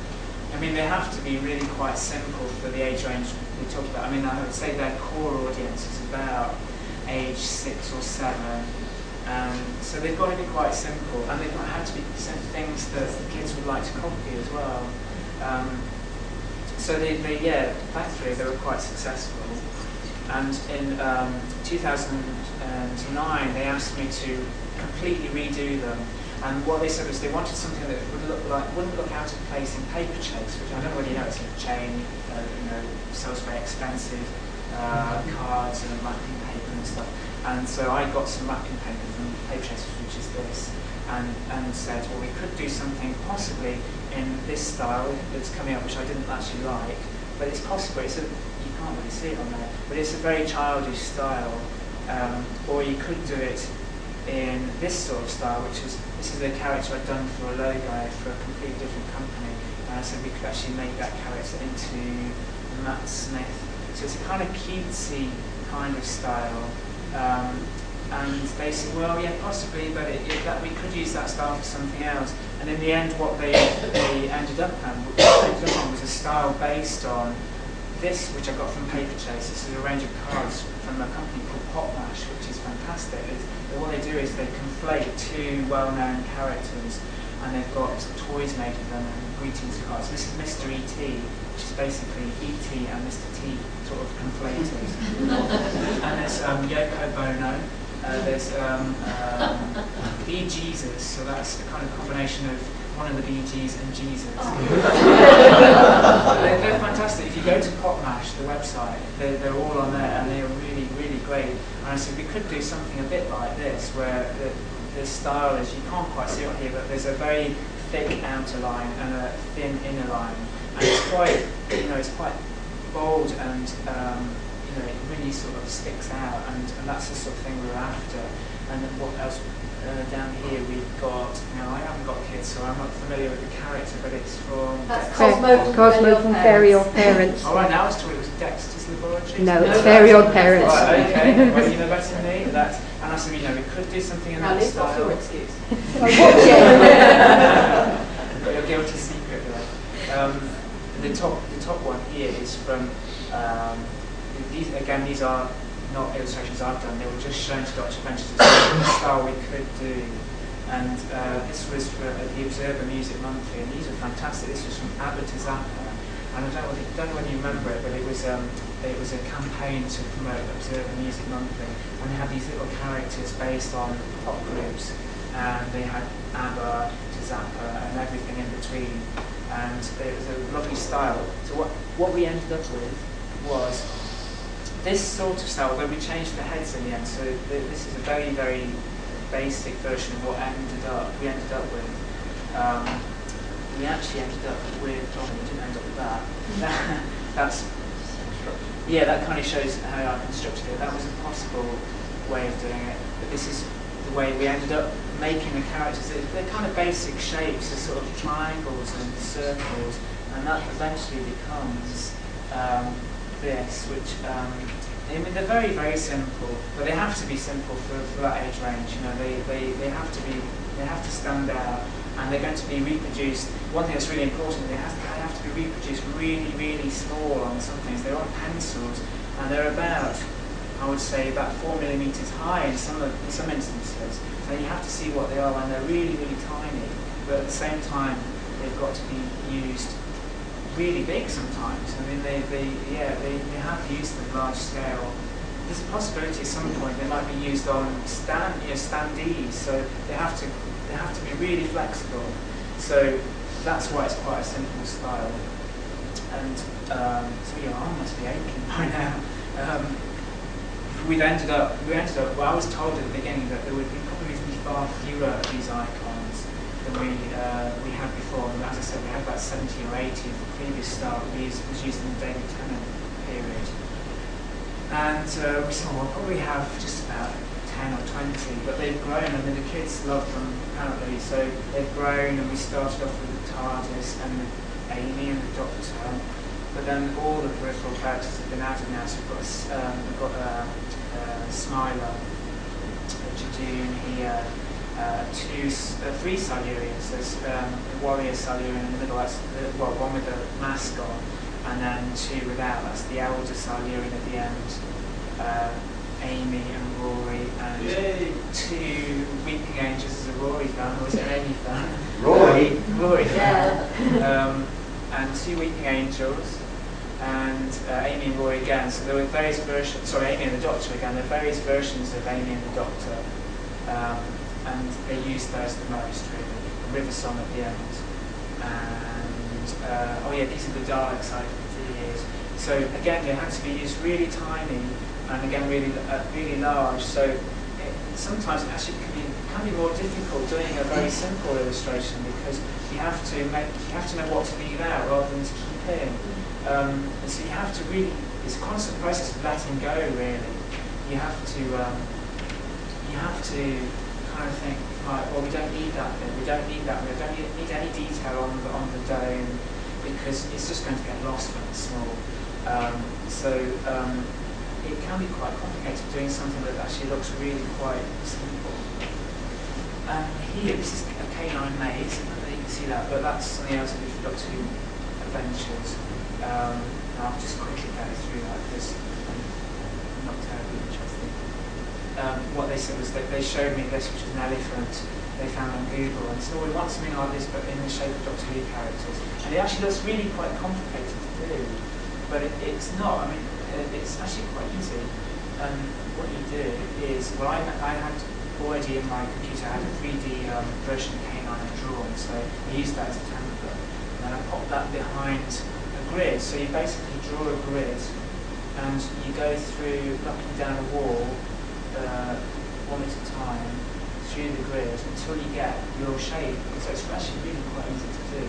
I mean, they have to be really quite simple for the age range we talked about. I mean, I would say their core audience is about age 6 or 7. So they've got to be quite simple, and they've had to be things that the kids would like to copy as well. So thankfully they were quite successful. And in 2009, they asked me to completely redo them. And what they said was they wanted something that wouldn't look out of place in paper chase, which I don't really know. It's a chain, sells very expensive cards and wrapping paper and stuff. And so I got some wrapping paper from Paper Chase, which is this, and said, well, we could do something possibly in this style that's coming up, which I didn't actually like, but it's possible. You can't really see it on there, but it's a very childish style. Or you could do it in this sort of style, this is a character I'd done for a logo for a completely different company, and I said we could actually make that character into Matt Smith. So it's a kind of cutesy kind of style. And they said, well, yeah, possibly, but we could use that style for something else. And in the end, what they ended up on was a style based on this, which I got from Paper Chase. This is a range of cards from a company called Potmash, which is fantastic. what they do is they conflate two well-known characters, and they've got toys made of them and greetings cards. This is Mr. E.T., which is basically E.T. and Mr. T sort of conflated. And there's Yoko Bono. There's Bee Jesus, so that's the kind of combination of one of the Bee Gees and Jesus. They're fantastic. If you go to Popmash, the website, they're all on there, and they're really, really great. And I said we could do something a bit like this, where the style is, you can't quite see it here, but there's a very thick outer line and a thin inner line, and it's quite, it's quite bold, and it really sort of sticks out, and that's the sort of thing we're after. And then what else? Down here we've got, I haven't got kids, so I'm not familiar with the character, but it's from... That's Cosmo from Fairy Odd Parents. Oh, right, now I was told it was Dexter's Laboratory. No, it's Fairy Odd Parents. Right, okay, well, you know better than me. And I said, we could do something in that style. What's your excuse? Got your guilty secret, though. The top one here is from, these are not illustrations I've done, they were just shown to Dr. Ventures as the style we could do. And this was for the Observer Music Monthly, and these are fantastic. This was from ABBA to Zappa, and I don't know whether you remember it, but it was a campaign to promote Observer Music Monthly, and they had these little characters based on pop groups, and they had ABBA to Zappa and everything in between, and it was a lovely style. So what we ended up with was this sort of style, though we changed the heads in the end, so this is a very, very basic version of what we ended up with. We actually ended up with, we didn't end up with that. That kind of shows how I constructed it. That was a possible way of doing it, but this is the way we ended up making the characters. They're kind of basic shapes, they're sort of triangles and circles, and that eventually becomes this, which they're very, very simple, but they have to be simple for that age range. They have to stand out, and they're going to be reproduced. One thing that's really important, they have to be reproduced really, really small on some things. They're on pencils, and they're about, I would say, about 4 millimeters high in some instances. So you have to see what they are, and they're really, really tiny, but at the same time, they've got to be used really big sometimes. I mean, they have used them large scale. There's a possibility at some point they might be used on standees, so they have to be really flexible. So that's why it's quite a simple style. And so your arm must be aching by now. We ended up. Well, I was told at the beginning that there would probably be far fewer of these icons than we had before. And as I said, we had about 70 or 80 of the previous style that was used in the David Tennant period. And we said, we'll probably have just about 10 or 20, but they've grown. I mean, the kids love them apparently, so they've grown. And we started off with the TARDIS and with Amy and the Doctor, but then all the peripheral characters have been added now. So we've got Smiler, Jejune here. Three Silurians. There's a warrior Silurian in the middle, that's one with a mask on, and then two without. That's the elder Silurian at the end. Amy and Rory, and two Weeping Angels as a Rory fan, or was it an Amy fan? Rory, yeah. And two Weeping Angels, and Amy and Rory again. So there were various versions. Sorry, Amy and the Doctor again. There are various versions of Amy and the Doctor. And they used those the most, really. The River Song at the end. And, these are the Daleks I did here. So, again, they had to be used really tiny, and again, really large. So, sometimes it actually can be more difficult doing a very simple illustration, because you have to know what to leave out rather than to keep in. And so you have to really, it's a constant process of letting go, really. You have to kind of think, right, well, we don't need that bit, we don't need that bit, we don't need any detail on the dome, because it's just going to get lost when it's small. It can be quite complicated doing something that actually looks really quite simple. Here, this is a canine maze, I don't know if you can see that, but that's something else if you've got two adventures. I'll just quickly go through that because I'm not terribly interested. what they said was that they showed me this, which was an elephant they found on Google, and said, "Oh, we want something like this, but in the shape of Doctor Who characters." And it actually looks really quite complicated to do, but it's not. I mean, it's actually quite easy. What you do is, well, I had already in my computer, I had a 3D version of K9 and drawn, so I used that as a template. And I popped that behind a grid. So you basically draw a grid, and you go through, knocking down a wall, one at a time, through the grid, until you get your shape. So it's actually really quite easy to do.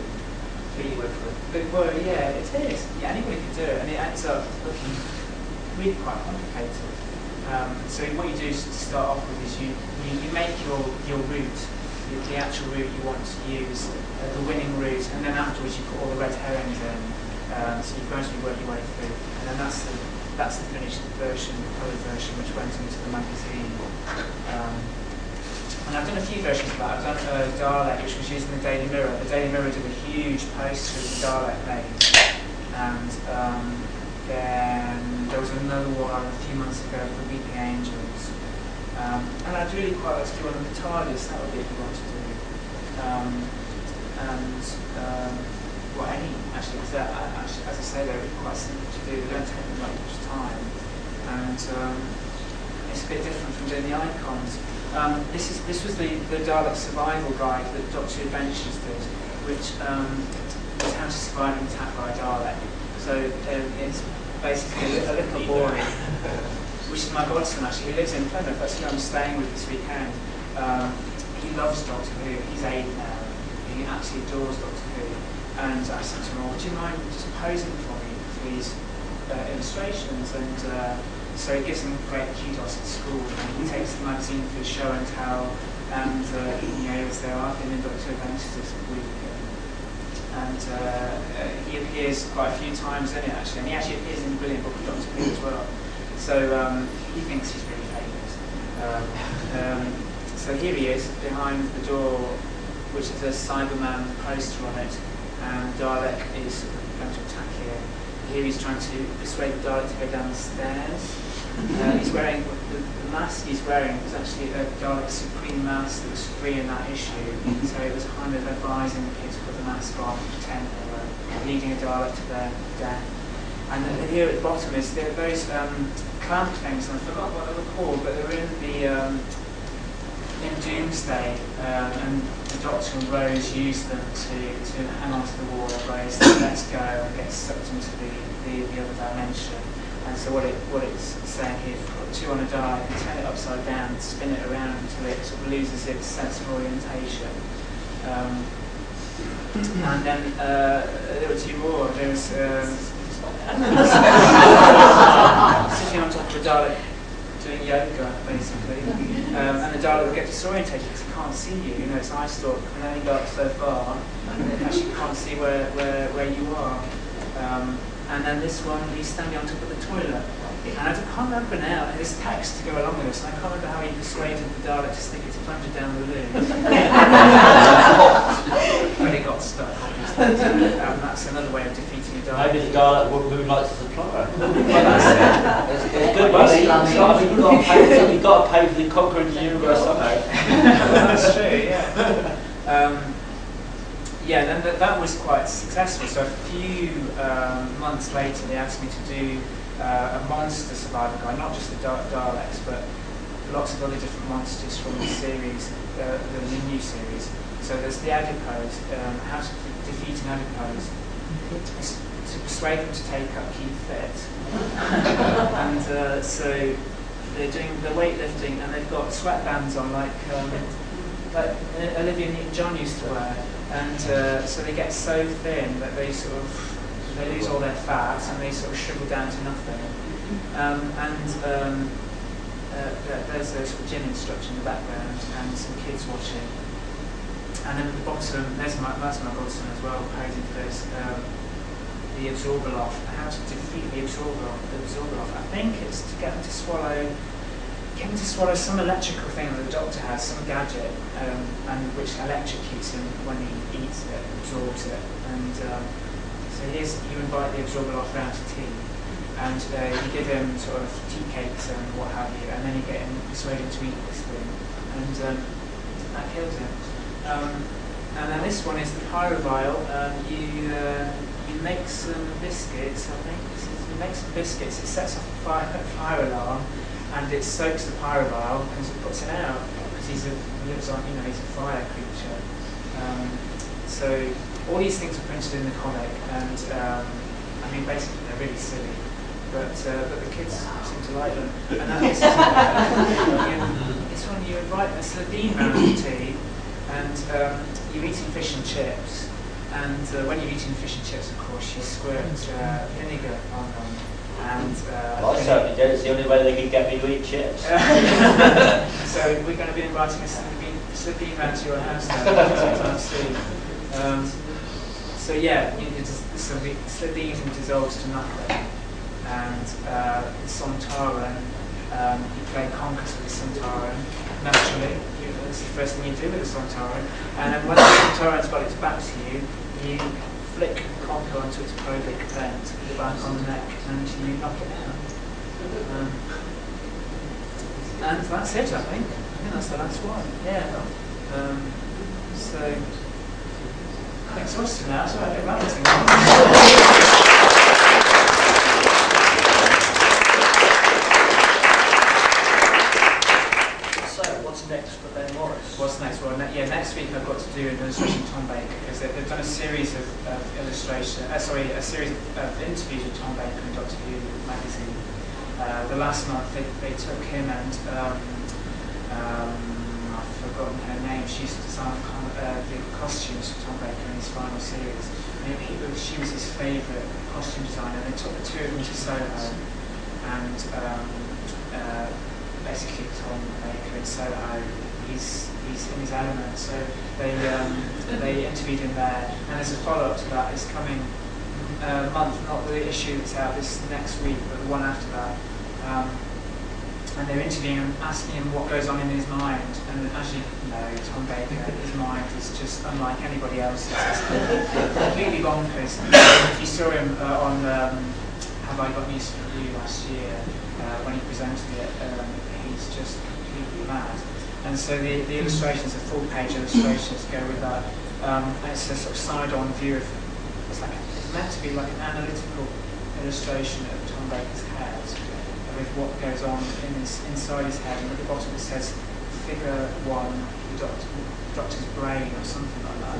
Well, yeah, it is. Yeah, anybody can do it, and it ends up looking really quite complicated. So what you do to start off with is you make your route, the actual route you want to use, the winning route, and then afterwards you put all the red herrings in. So you gradually work your way through, and then that's the finished version, the coloured version, which went into the magazine. And I've done a few versions of that. I've done Dalek, which was used in the Daily Mirror. The Daily Mirror did a huge poster of the Dalek made, and then there was another one a few months ago for the Weeping Angels. And I'd really quite like to do one of the TARDIS, that would be a good one to do. Well, actually, as I say, they're quite simple to do, they don't take them that much time. And it's a bit different from doing the icons. This was the Dalek survival guide that Doctor Adventures did, which was how to survive an attack by a Dalek. So it's basically a little boy, which is my godson actually, who lives in Plymouth. That's who I'm staying with this weekend. He loves Doctor Who. He's 8 now. He absolutely adores Doctor Who. And I said to him, "Well, do you mind just posing for me for these illustrations?" And so he gives them great kudos at school. And he takes the magazine for show and tell, and he knows there are in Doctor Adventures this week. And he appears quite a few times in it actually, and he actually appears in the brilliant book of Doctor Who as well. So he thinks he's really famous. So here he is behind the door, which is a Cyberman poster on it, and Dalek is going to attack here. Here he's trying to persuade the Dalek to go down the stairs. He's wearing the mask he's wearing was actually a Dalek Supreme mask that was free in that issue. So it was kind of advising the kids to put the mask on and pretend they were leading a Dalek to their death. And then here at the bottom is there are those clamp things, and I forgot what they were called, but they were in the in Doomsday, and the Doctor and Rose used them to hang onto the wall. Rose lets go and gets sucked into the other dimension. And so what it's saying here is put 2 on a die and turn it upside down, spin it around until it sort of loses its sense of orientation. And then there were 2 more. There was sitting on top of the Dalek doing yoga, basically. And the Dalek will get disorientated because he can't see you. You know, it's eye stalk, and then he got so far, and then actually can't see where you are. And then this one, he's standing on top of the toilet. And I can't remember now, there's text to go along with this, and I can't remember how he persuaded the Dalek to stick its plunger down the loo. But it got stuck, obviously. That's another way of defeating a Dalek. Maybe the Dalek who likes the supplier. It's good money. You've got to pay for the conquering the universe somehow. That's true, yeah. Yeah, then that was quite successful. So a few months later, they asked me to do a monster survival guide, not just the Daleks, but lots of other different monsters from the series, the new series. So there's the Adipose, how to defeat an Adipose. It's to persuade them to take up Keith Fit. And so they're doing the weightlifting, and they've got sweatbands on like Olivia Newton-John used to wear. And so they get so thin that they lose all their fat and they sort of shrivel down to nothing. There's a sort of gym instructor in the background and some kids watching. And then at the bottom, that's my godson as well, posing for this, the Absorbaloff, how to defeat the Absorbaloff. I think it's to get them to swallow some electrical thing that the Doctor has, some gadget, and which electrocutes him when he eats it, absorbs it. And so you invite the Absorbaloff round to tea, and you give him sort of tea cakes and what have you, and then you get him persuade him to eat this thing, and that kills him. And then this one is the pyrovile. You make some biscuits, I think. You make some biscuits. It sets off a fire alarm, and it soaks the pyrovile and it puts it out because he lives on, he's a fire creature. So all these things are printed in the comic, and I mean basically they're really silly, but the kids seem to like them. And that is it's when you invite a sardine round the tea, and you're eating fish and chips, and when you're eating fish and chips, of course, you squirt vinegar on them. And well, I certainly did. It's the only way they could get me to eat chips. So we're going to be inviting a sardine round to your house now soon. So yeah, the sardine dissolves to nothing, and the Sontaran, you play Conquest with the Sontaran, naturally. That's the first thing you do with the Sontaran. And then when the Sontaran's got its back to you, you flick Conquer onto its probic vent with the back on the neck, and you knock it down. And that's it, I think. I think that's the last one. Yeah. So, I'm exhausted now, so I get ranting. Next for Ben Morris? What's next? Well, next week I've got to do an illustration with Tom Baker, because they've done a series of a series of interviews with Tom Baker in Doctor Who magazine. The last month they took him and I've forgotten her name. She used to design the costumes for Tom Baker in his final series. And she was his favourite costume designer. They took the two of them to Soho and basically Tom Baker in Soho, he's in his element, so they interviewed him there, and there's a follow-up to that. It's coming month, not the issue that's out this next week, but the one after that. And they're interviewing him, asking him what goes on in his mind, and as you know, Tom Baker, his mind is just unlike anybody else's. It's completely bonkers. If you saw him on Have I Got News for You last year, when he presented it, he's just completely mad. And so the illustrations, the full-page illustrations go with that. It's a sort of side-on view of, it's meant to be like an analytical illustration of Tom Baker's head, with what goes on inside his head, and at the bottom it says Figure 1, the Doctor's brain, or something like that.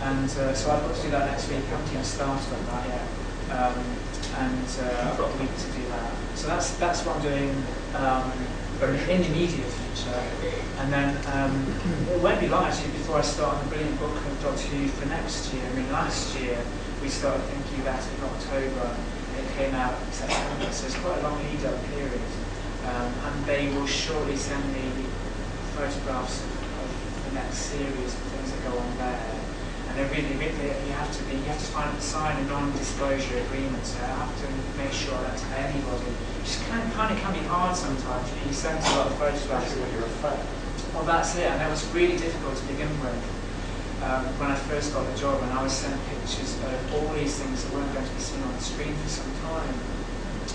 And so I've got to do that next week. I haven't even started on that yet. I've got a week to do that. So that's what I'm doing in the immediate future. And then it won't be long actually before I start on the brilliant book of Doctor Who for next year. I mean, last year we started thinking about it in October. It came out in September, so it's quite a long lead-up period. And they will shortly send me photographs of the next series and things that go on there. And they're really, you have to sign a non-disclosure agreement, so I have to make sure that to anybody. It kind of can be hard sometimes. You send a lot of photographs. You're a fan. Well, that's it, and it was really difficult to begin with. When I first got the job, and I was sent pictures of all these things that weren't going to be seen on the screen for some time.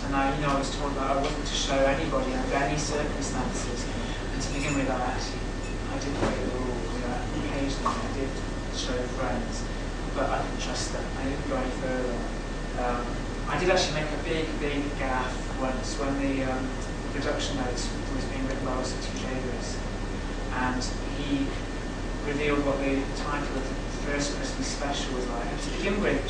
And I was told that I wasn't to show anybody under any circumstances. And to begin with, I did break the rule. Occasionally, I did show friends, but I didn't trust them. I didn't go any further. I did actually make a big gaffe once when the production notes was being written by Russell T. Davies, and he revealed what the title of the first Christmas special was like. And to begin with,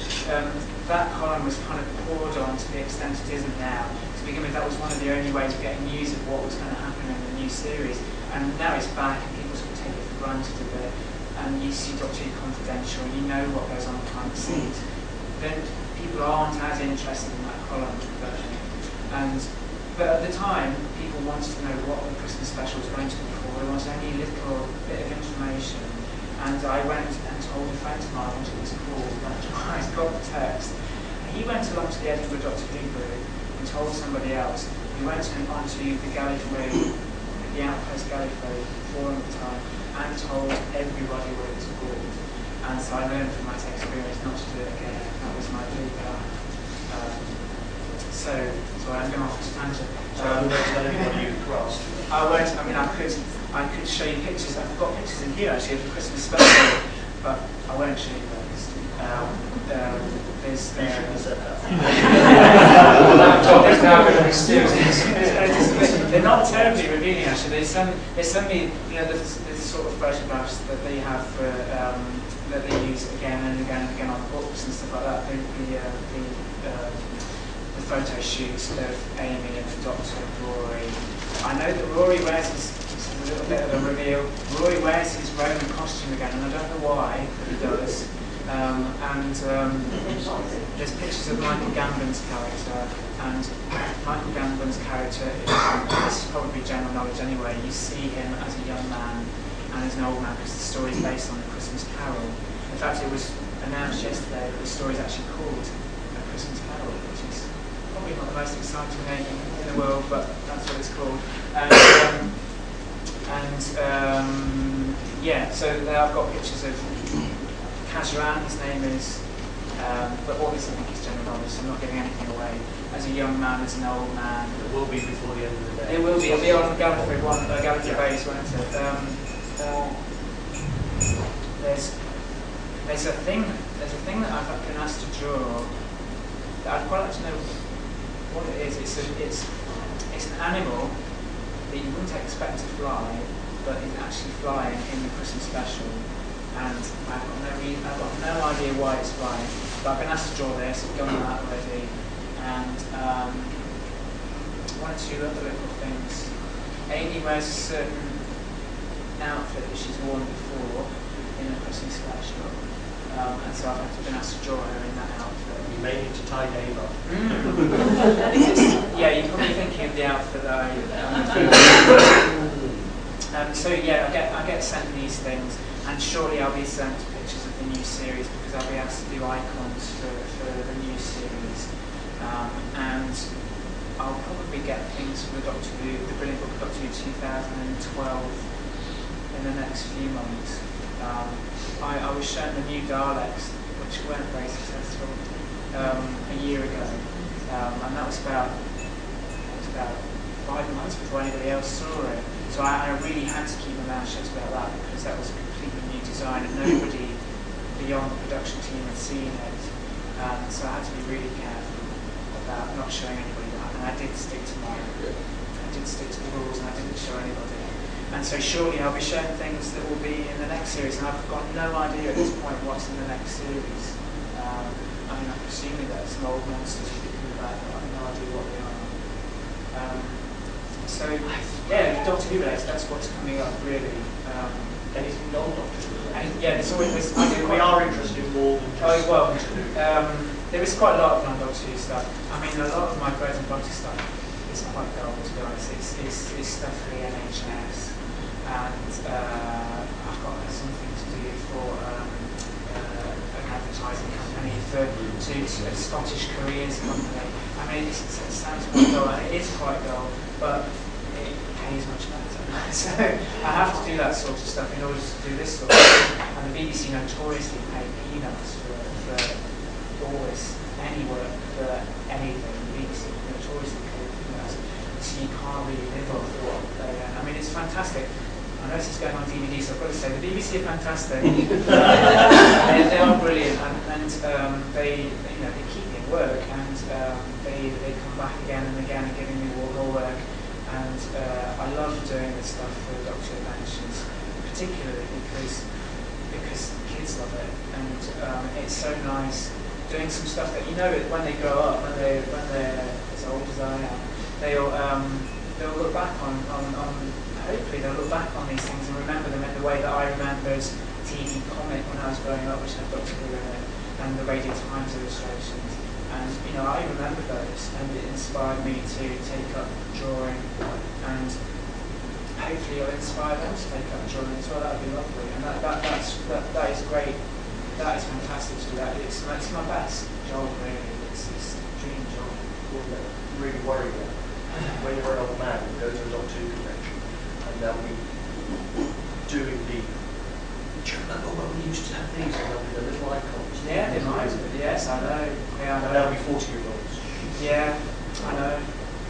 that column was kind of poured on to the extent it isn't now. To begin with, that was one of the only ways of getting news of what was going to happen in the new series. And now it's back, and people sort of take it for granted a bit. And you see Doctor Who Confidential, and you know what goes on behind the scenes. Then people aren't as interested in that column version. But at the time, people wanted to know what the Christmas special was going to be for. There was any little bit of information. And I went and told a friend of mine what it was called. I got the text. And he went along to the Edinburgh Doctor Who group and told somebody else. He went onto the Gallifrey, the Outpost Gallifrey forum at the time, and told everybody what it was called. And so I learned from that experience not to do it again. That was my big so I'm going off this tangent. So I'm going to tell anybody you crossed. I won't. I mean, I could show you pictures. I've got pictures in here actually of the Christmas special, but I won't show you those. There's. You shouldn't have said that. Laptop is now going to be still. They're not terribly revealing actually. They send me, you know, the sort of photographs that they have for, that they use again and again and again on books and stuff like that. The photo shoots of Amy and the Doctor and Rory. I know that Rory wears his, this is a little bit of a reveal, Rory wears his Roman costume again, and I don't know why, but he does. There's pictures of Michael Gambon's character, and Michael Gambon's character, this is probably general knowledge anyway, you see him as a young man and as an old man because the story is based on A Christmas Carol. In fact, it was announced yesterday that the story is actually called A Christmas Carol, which is probably not the most exciting name in the world, but that's what it's called. Yeah, so I've got pictures of Kazuran, his name is, but all this I think is general knowledge, so I'm not giving anything away. As a young man, as an old man. It will be before the end of the day. It will be. It'll be on Gallifrey base, won't it? There's a thing that I've been asked to draw that I'd quite like to know what it is. It's an animal that you wouldn't expect to fly, but is actually flying in the Christmas special. And I've got no idea why it's flying. But I've been asked to draw this. I've done that already. And one or two other little things. Amy wears a certain outfit that she's worn before in a Christmas special, and so I've been asked to draw her in that outfit. You may need to tie Dave up. Yeah, you're probably thinking of the outfit that I. So yeah, I get sent these things, and shortly I'll be sent pictures of the new series because I'll be asked to do icons for the new series. And I'll probably get things from the Brilliant Book of Doctor Who 2012 in the next few months. I was shown the new Daleks, which weren't very successful, a year ago, and that was about 5 months before anybody else saw it. So I really had to keep my mouth shut about that because that was a completely new design and nobody beyond the production team had seen it. So I had to be really careful about not showing anybody that, and I did stick to the rules, and I didn't show anybody. And so surely I'll be showing things that will be in the next series, and I've got no idea at this point what's in the next series. I mean, I'm presuming that some old monsters kicking about, but I have no idea what they are. So yeah, Doctor Who related, that's what's coming up really. Anything non-Doctor Who? Yeah, there's always. We are interested in more than just Doctor Who. There is quite a lot of non-Doctor Who stuff. I mean, a lot of my bread and butter stuff is quite dull, to be honest. It's stuff for the NHS, and I've got something to do for an advertising company to a Scottish careers company. I mean, it sounds quite dull, and it is quite dull, but it pays much better. So I have to do that sort of stuff in order to do this sort of stuff. And the BBC notoriously pay peanuts for always any work for anything. The BBC notoriously pay peanuts, so you can't really live off what they earn. I mean, it's fantastic. I know this is going on DVD, so I've got to say the BBC are fantastic. they are brilliant, and they keep me at work, and they come back again and again and giving me more work. And I love doing this stuff for Doctor Adventures, particularly because kids love it, and it's so nice doing some stuff that when they grow up, when they're as old as I am, they'll look back on hopefully they'll look back on these things and remember them in the way that I remembered TV Comic when I was growing up, which had Doctor Who in it, and the Radio Times illustrations. And I remember those, and it inspired me to take up drawing, and hopefully it'll inspire them to take up drawing as well. That would be lovely, and that is great. That is fantastic to do that. It's my best job really. It's a dream job. Really worry that when you're an old man, you go to a Doctor Who convention, and they'll be doing the. Do you remember when we used to have these? And they'll be the little icons. Yeah, they might. Yes, I know. Yeah, I know. And they'll be 40-year-olds. Yeah. I know.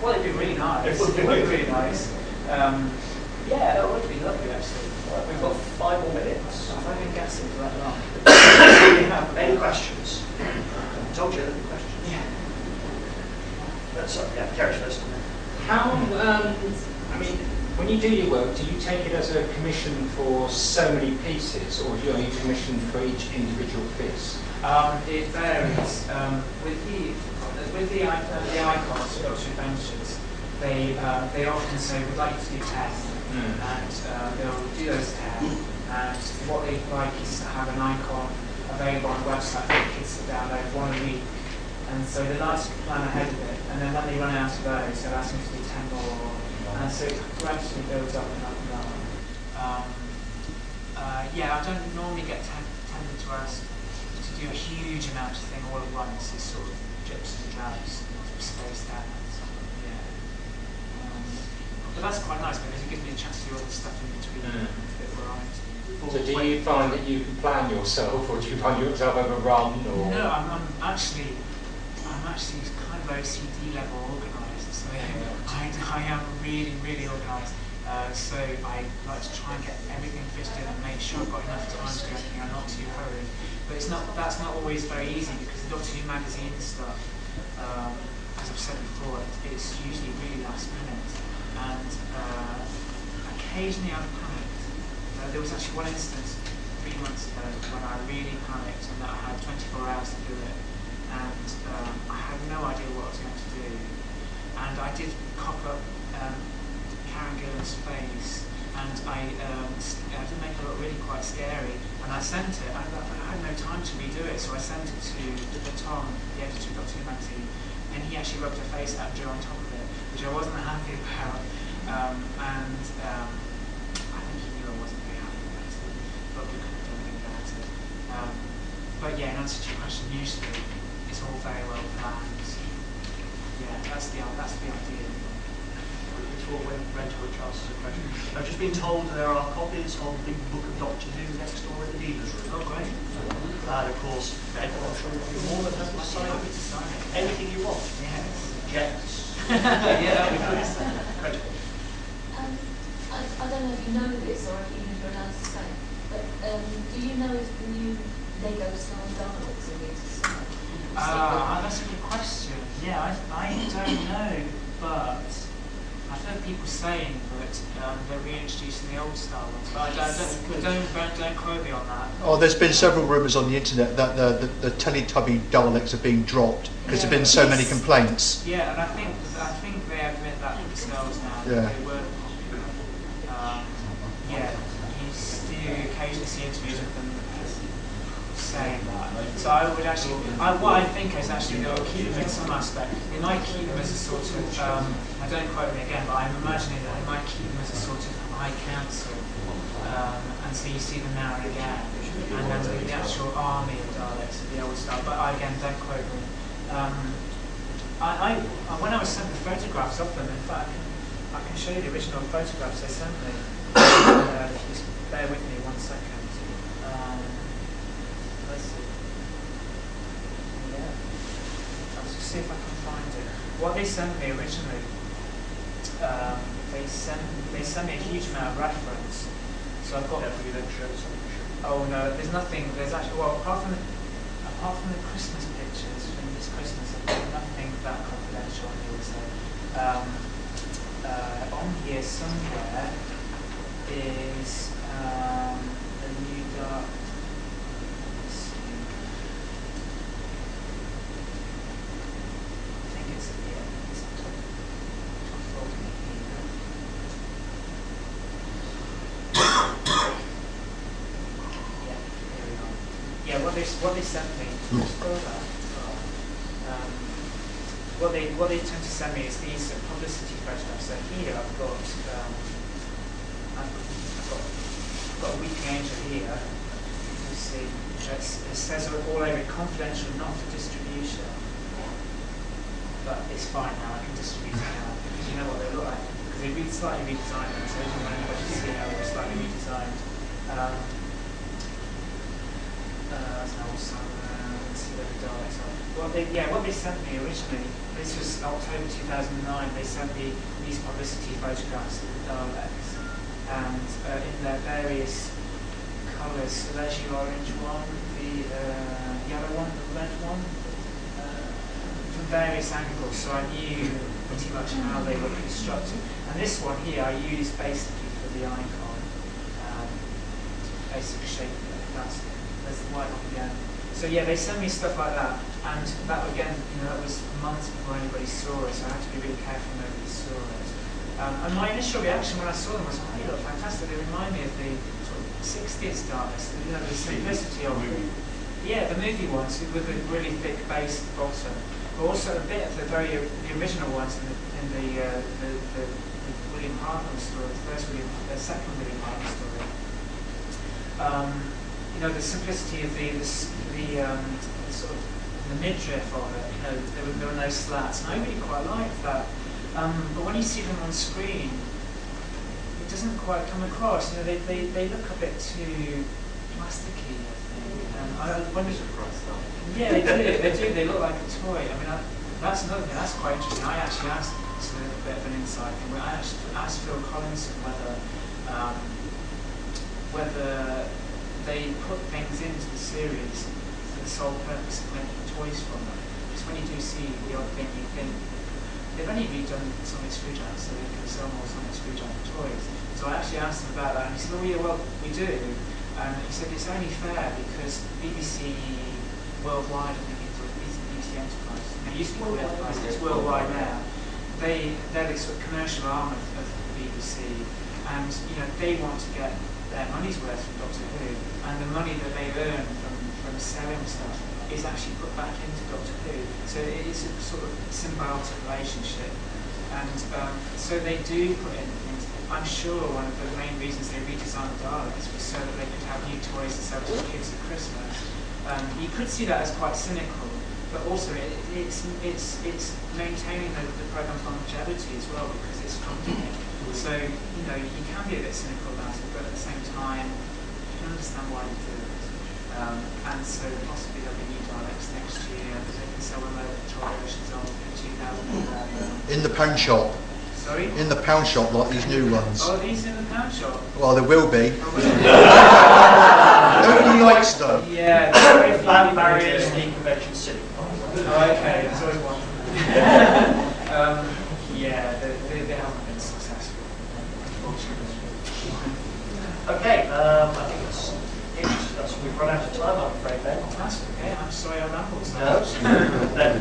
Well, it'd be really nice. It would be really nice. Yeah, that would be lovely actually. Right, we've got 5 more minutes. If I can guess it for that long. Do you have any questions? I told you there'd be questions. Yeah. Yeah, Kerry's first. How, I mean, when you do your work, do you take it as a commission for so many pieces, or do you only commission for each individual piece? It varies. With the icons, the Oxford Ventures, they often say we'd like you to do 10, and they'll do those 10. And what they like is to have an icon available on the website for kids to download 1 a week. And so they like to plan ahead of it. And then when they run out of those, they'll ask them to do 10 more. And so it gradually builds up and up and up. Yeah, I don't normally get tended to ask to do a huge amount of thing all at once. It's sort of drips and drabs, spaced out. Yeah. But that's quite nice because it gives me a chance to do all the stuff in between. A bit of variety. So do you find that you can plan yourself, or do you find yourself overrun? Or? No, I'm actually kind of OCD level organised. So I am really, really organised. So I like to try and get everything fitted in and make sure I've got enough time to do everything. I'm not too hurried. But that's not always very easy because the Doctor Who magazine stuff, as I've said before, it's usually really last minute. And occasionally I've panicked. There was actually one instance 3 months ago when I really panicked and that I had 24 hours to do it. And I had no idea what I was going to do. And I did cock up Karen Gillan's face, and I did make it look really quite scary. And I sent it, and I had no time to redo it, so I sent it to Tom, the editor of Doctor Who magazine, and he actually rubbed her face out and drew on top of it, which I wasn't happy about. I think he knew I wasn't very happy about it, but we couldn't do anything about it. But yeah, in answer to your question, usually it's all very well planned. Yeah, that's the idea. Before we went to a Charles' question, I've just been told there are copies of the Book of Doctor Who next door in the dealer's room. Oh, great. And of course, Ben, I'm sure you're more than happy to sign anything you want. Yes. Yes. Yeah, that would be nice. Great. I don't know if you know this or if you're allowed to say, but do you know if the new Lego style Daleks are going to start? That's a good question. Yeah, I don't know, but I've heard people saying that they're reintroducing the old style ones, but don't quote me on that. Oh, there's been several rumours on the internet that the Teletubby Daleks are being dropped because there have been so many complaints. Yeah, and I think they admit that themselves now. Yeah. They weren't popular. Yeah, you occasionally see interviews with them saying that. So I would actually, what I think is actually they'll keep them in some aspect. They might keep them as a sort of, I don't quote me again, but I'm imagining that they might keep them as a sort of high council. And so you see them now and again. And then the actual army of Daleks of the old style. But again, don't quote me. When I was sent the photographs of them, in fact, I can show you the original photographs they sent me. If you just bear with me 1 second. Let's see. Yeah. I'll just see if I can find it. What they sent me originally, they sent me a huge amount of reference. So I've got. Yeah, you then show something. Oh no, there's nothing. There's actually apart from the Christmas pictures from this Christmas, there's nothing that confidential on here. So on here somewhere is the new dark. Let's see. I think it's here. It's top folding here. Yeah, here we are. Yeah, what they sent me. Just go back. What they tend to send me is these publicity photographs. So here I've got a weeping angel here. You see, it says all over it, confidential, not for distribution. But it's fine now. I can distribute it now because you know what they look like. Because they slightly redesigned them, so I didn't want anybody to see how they're slightly redesigned. That's an old Sunderland. where the Daleks are. What they sent me originally, this was October 2009, they sent me these publicity photographs of the Daleks, and in their various colours. So there's the orange one, the yellow one, the red one, from various angles. So I knew pretty much how they were constructed. And this one here I used basically for the icon, basic shape. There's the white one again. So yeah, they sent me stuff like that, and that again, that was months before anybody saw it. So I had to be really careful nobody saw it. And my initial reaction when I saw them was, oh, they look fantastic. They remind me of the sort of 60s Daleks, the simplicity of them. Yeah, the movie ones with a really thick base bottom, but also a bit of the original ones in the William Hartnell story, the second William Hartnell story. The simplicity of the sort of the midriff of it. There were no slats, and I really quite liked that. But when you see them on screen, it doesn't quite come across. They look a bit too plasticky, I think. Yeah, they do. They look like a toy. I mean, that's another thing. That's quite interesting. I actually asked, it's a little bit of an inside thing. I actually asked Phil Collinson whether they put things into the series for the sole purpose of making toys from them. Because when you do see the odd thing, you think they've only redone Sonic Screwdriver so they can sell more Sonic Screwdriver toys. So I actually asked him about that, and he said, "Oh yeah, well we do." And he said it's only fair because BBC Worldwide, I think it's BBC Enterprise. It used to be called Enterprise. It's Worldwide now. They're the sort of commercial arm of the BBC, and they want to get their money's worth from Doctor Who, and the money that they earn from selling stuff is actually put back into Doctor Who. So it is a sort of symbiotic relationship, and so they do put in things. I'm sure one of the main reasons they redesigned the Daleks was so that they could have new toys to sell to the kids at Christmas. You could see that as quite cynical, but also it's maintaining the programme's longevity as well, because it's company. So, you can be a bit cynical about it, but at the same time, you can understand why you do it. And so possibly there'll be new Daleks next year, because they can sell remote control versions of in 2011. In the pound shop. Sorry? In the pound shop, like these new ones. Oh, these in the pound shop? Well, there will be. Nobody likes them. Yeah, Land barriers, convention city. Oh, okay, there's always one. Yeah, they haven't been successful. Okay, I think that's it. We've run out of time, I'm afraid, Ben. That's okay, I'm sorry I rambled.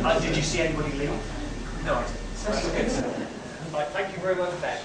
No. Did you see anybody leave? No, I didn't. Right, thank you very much, Ben.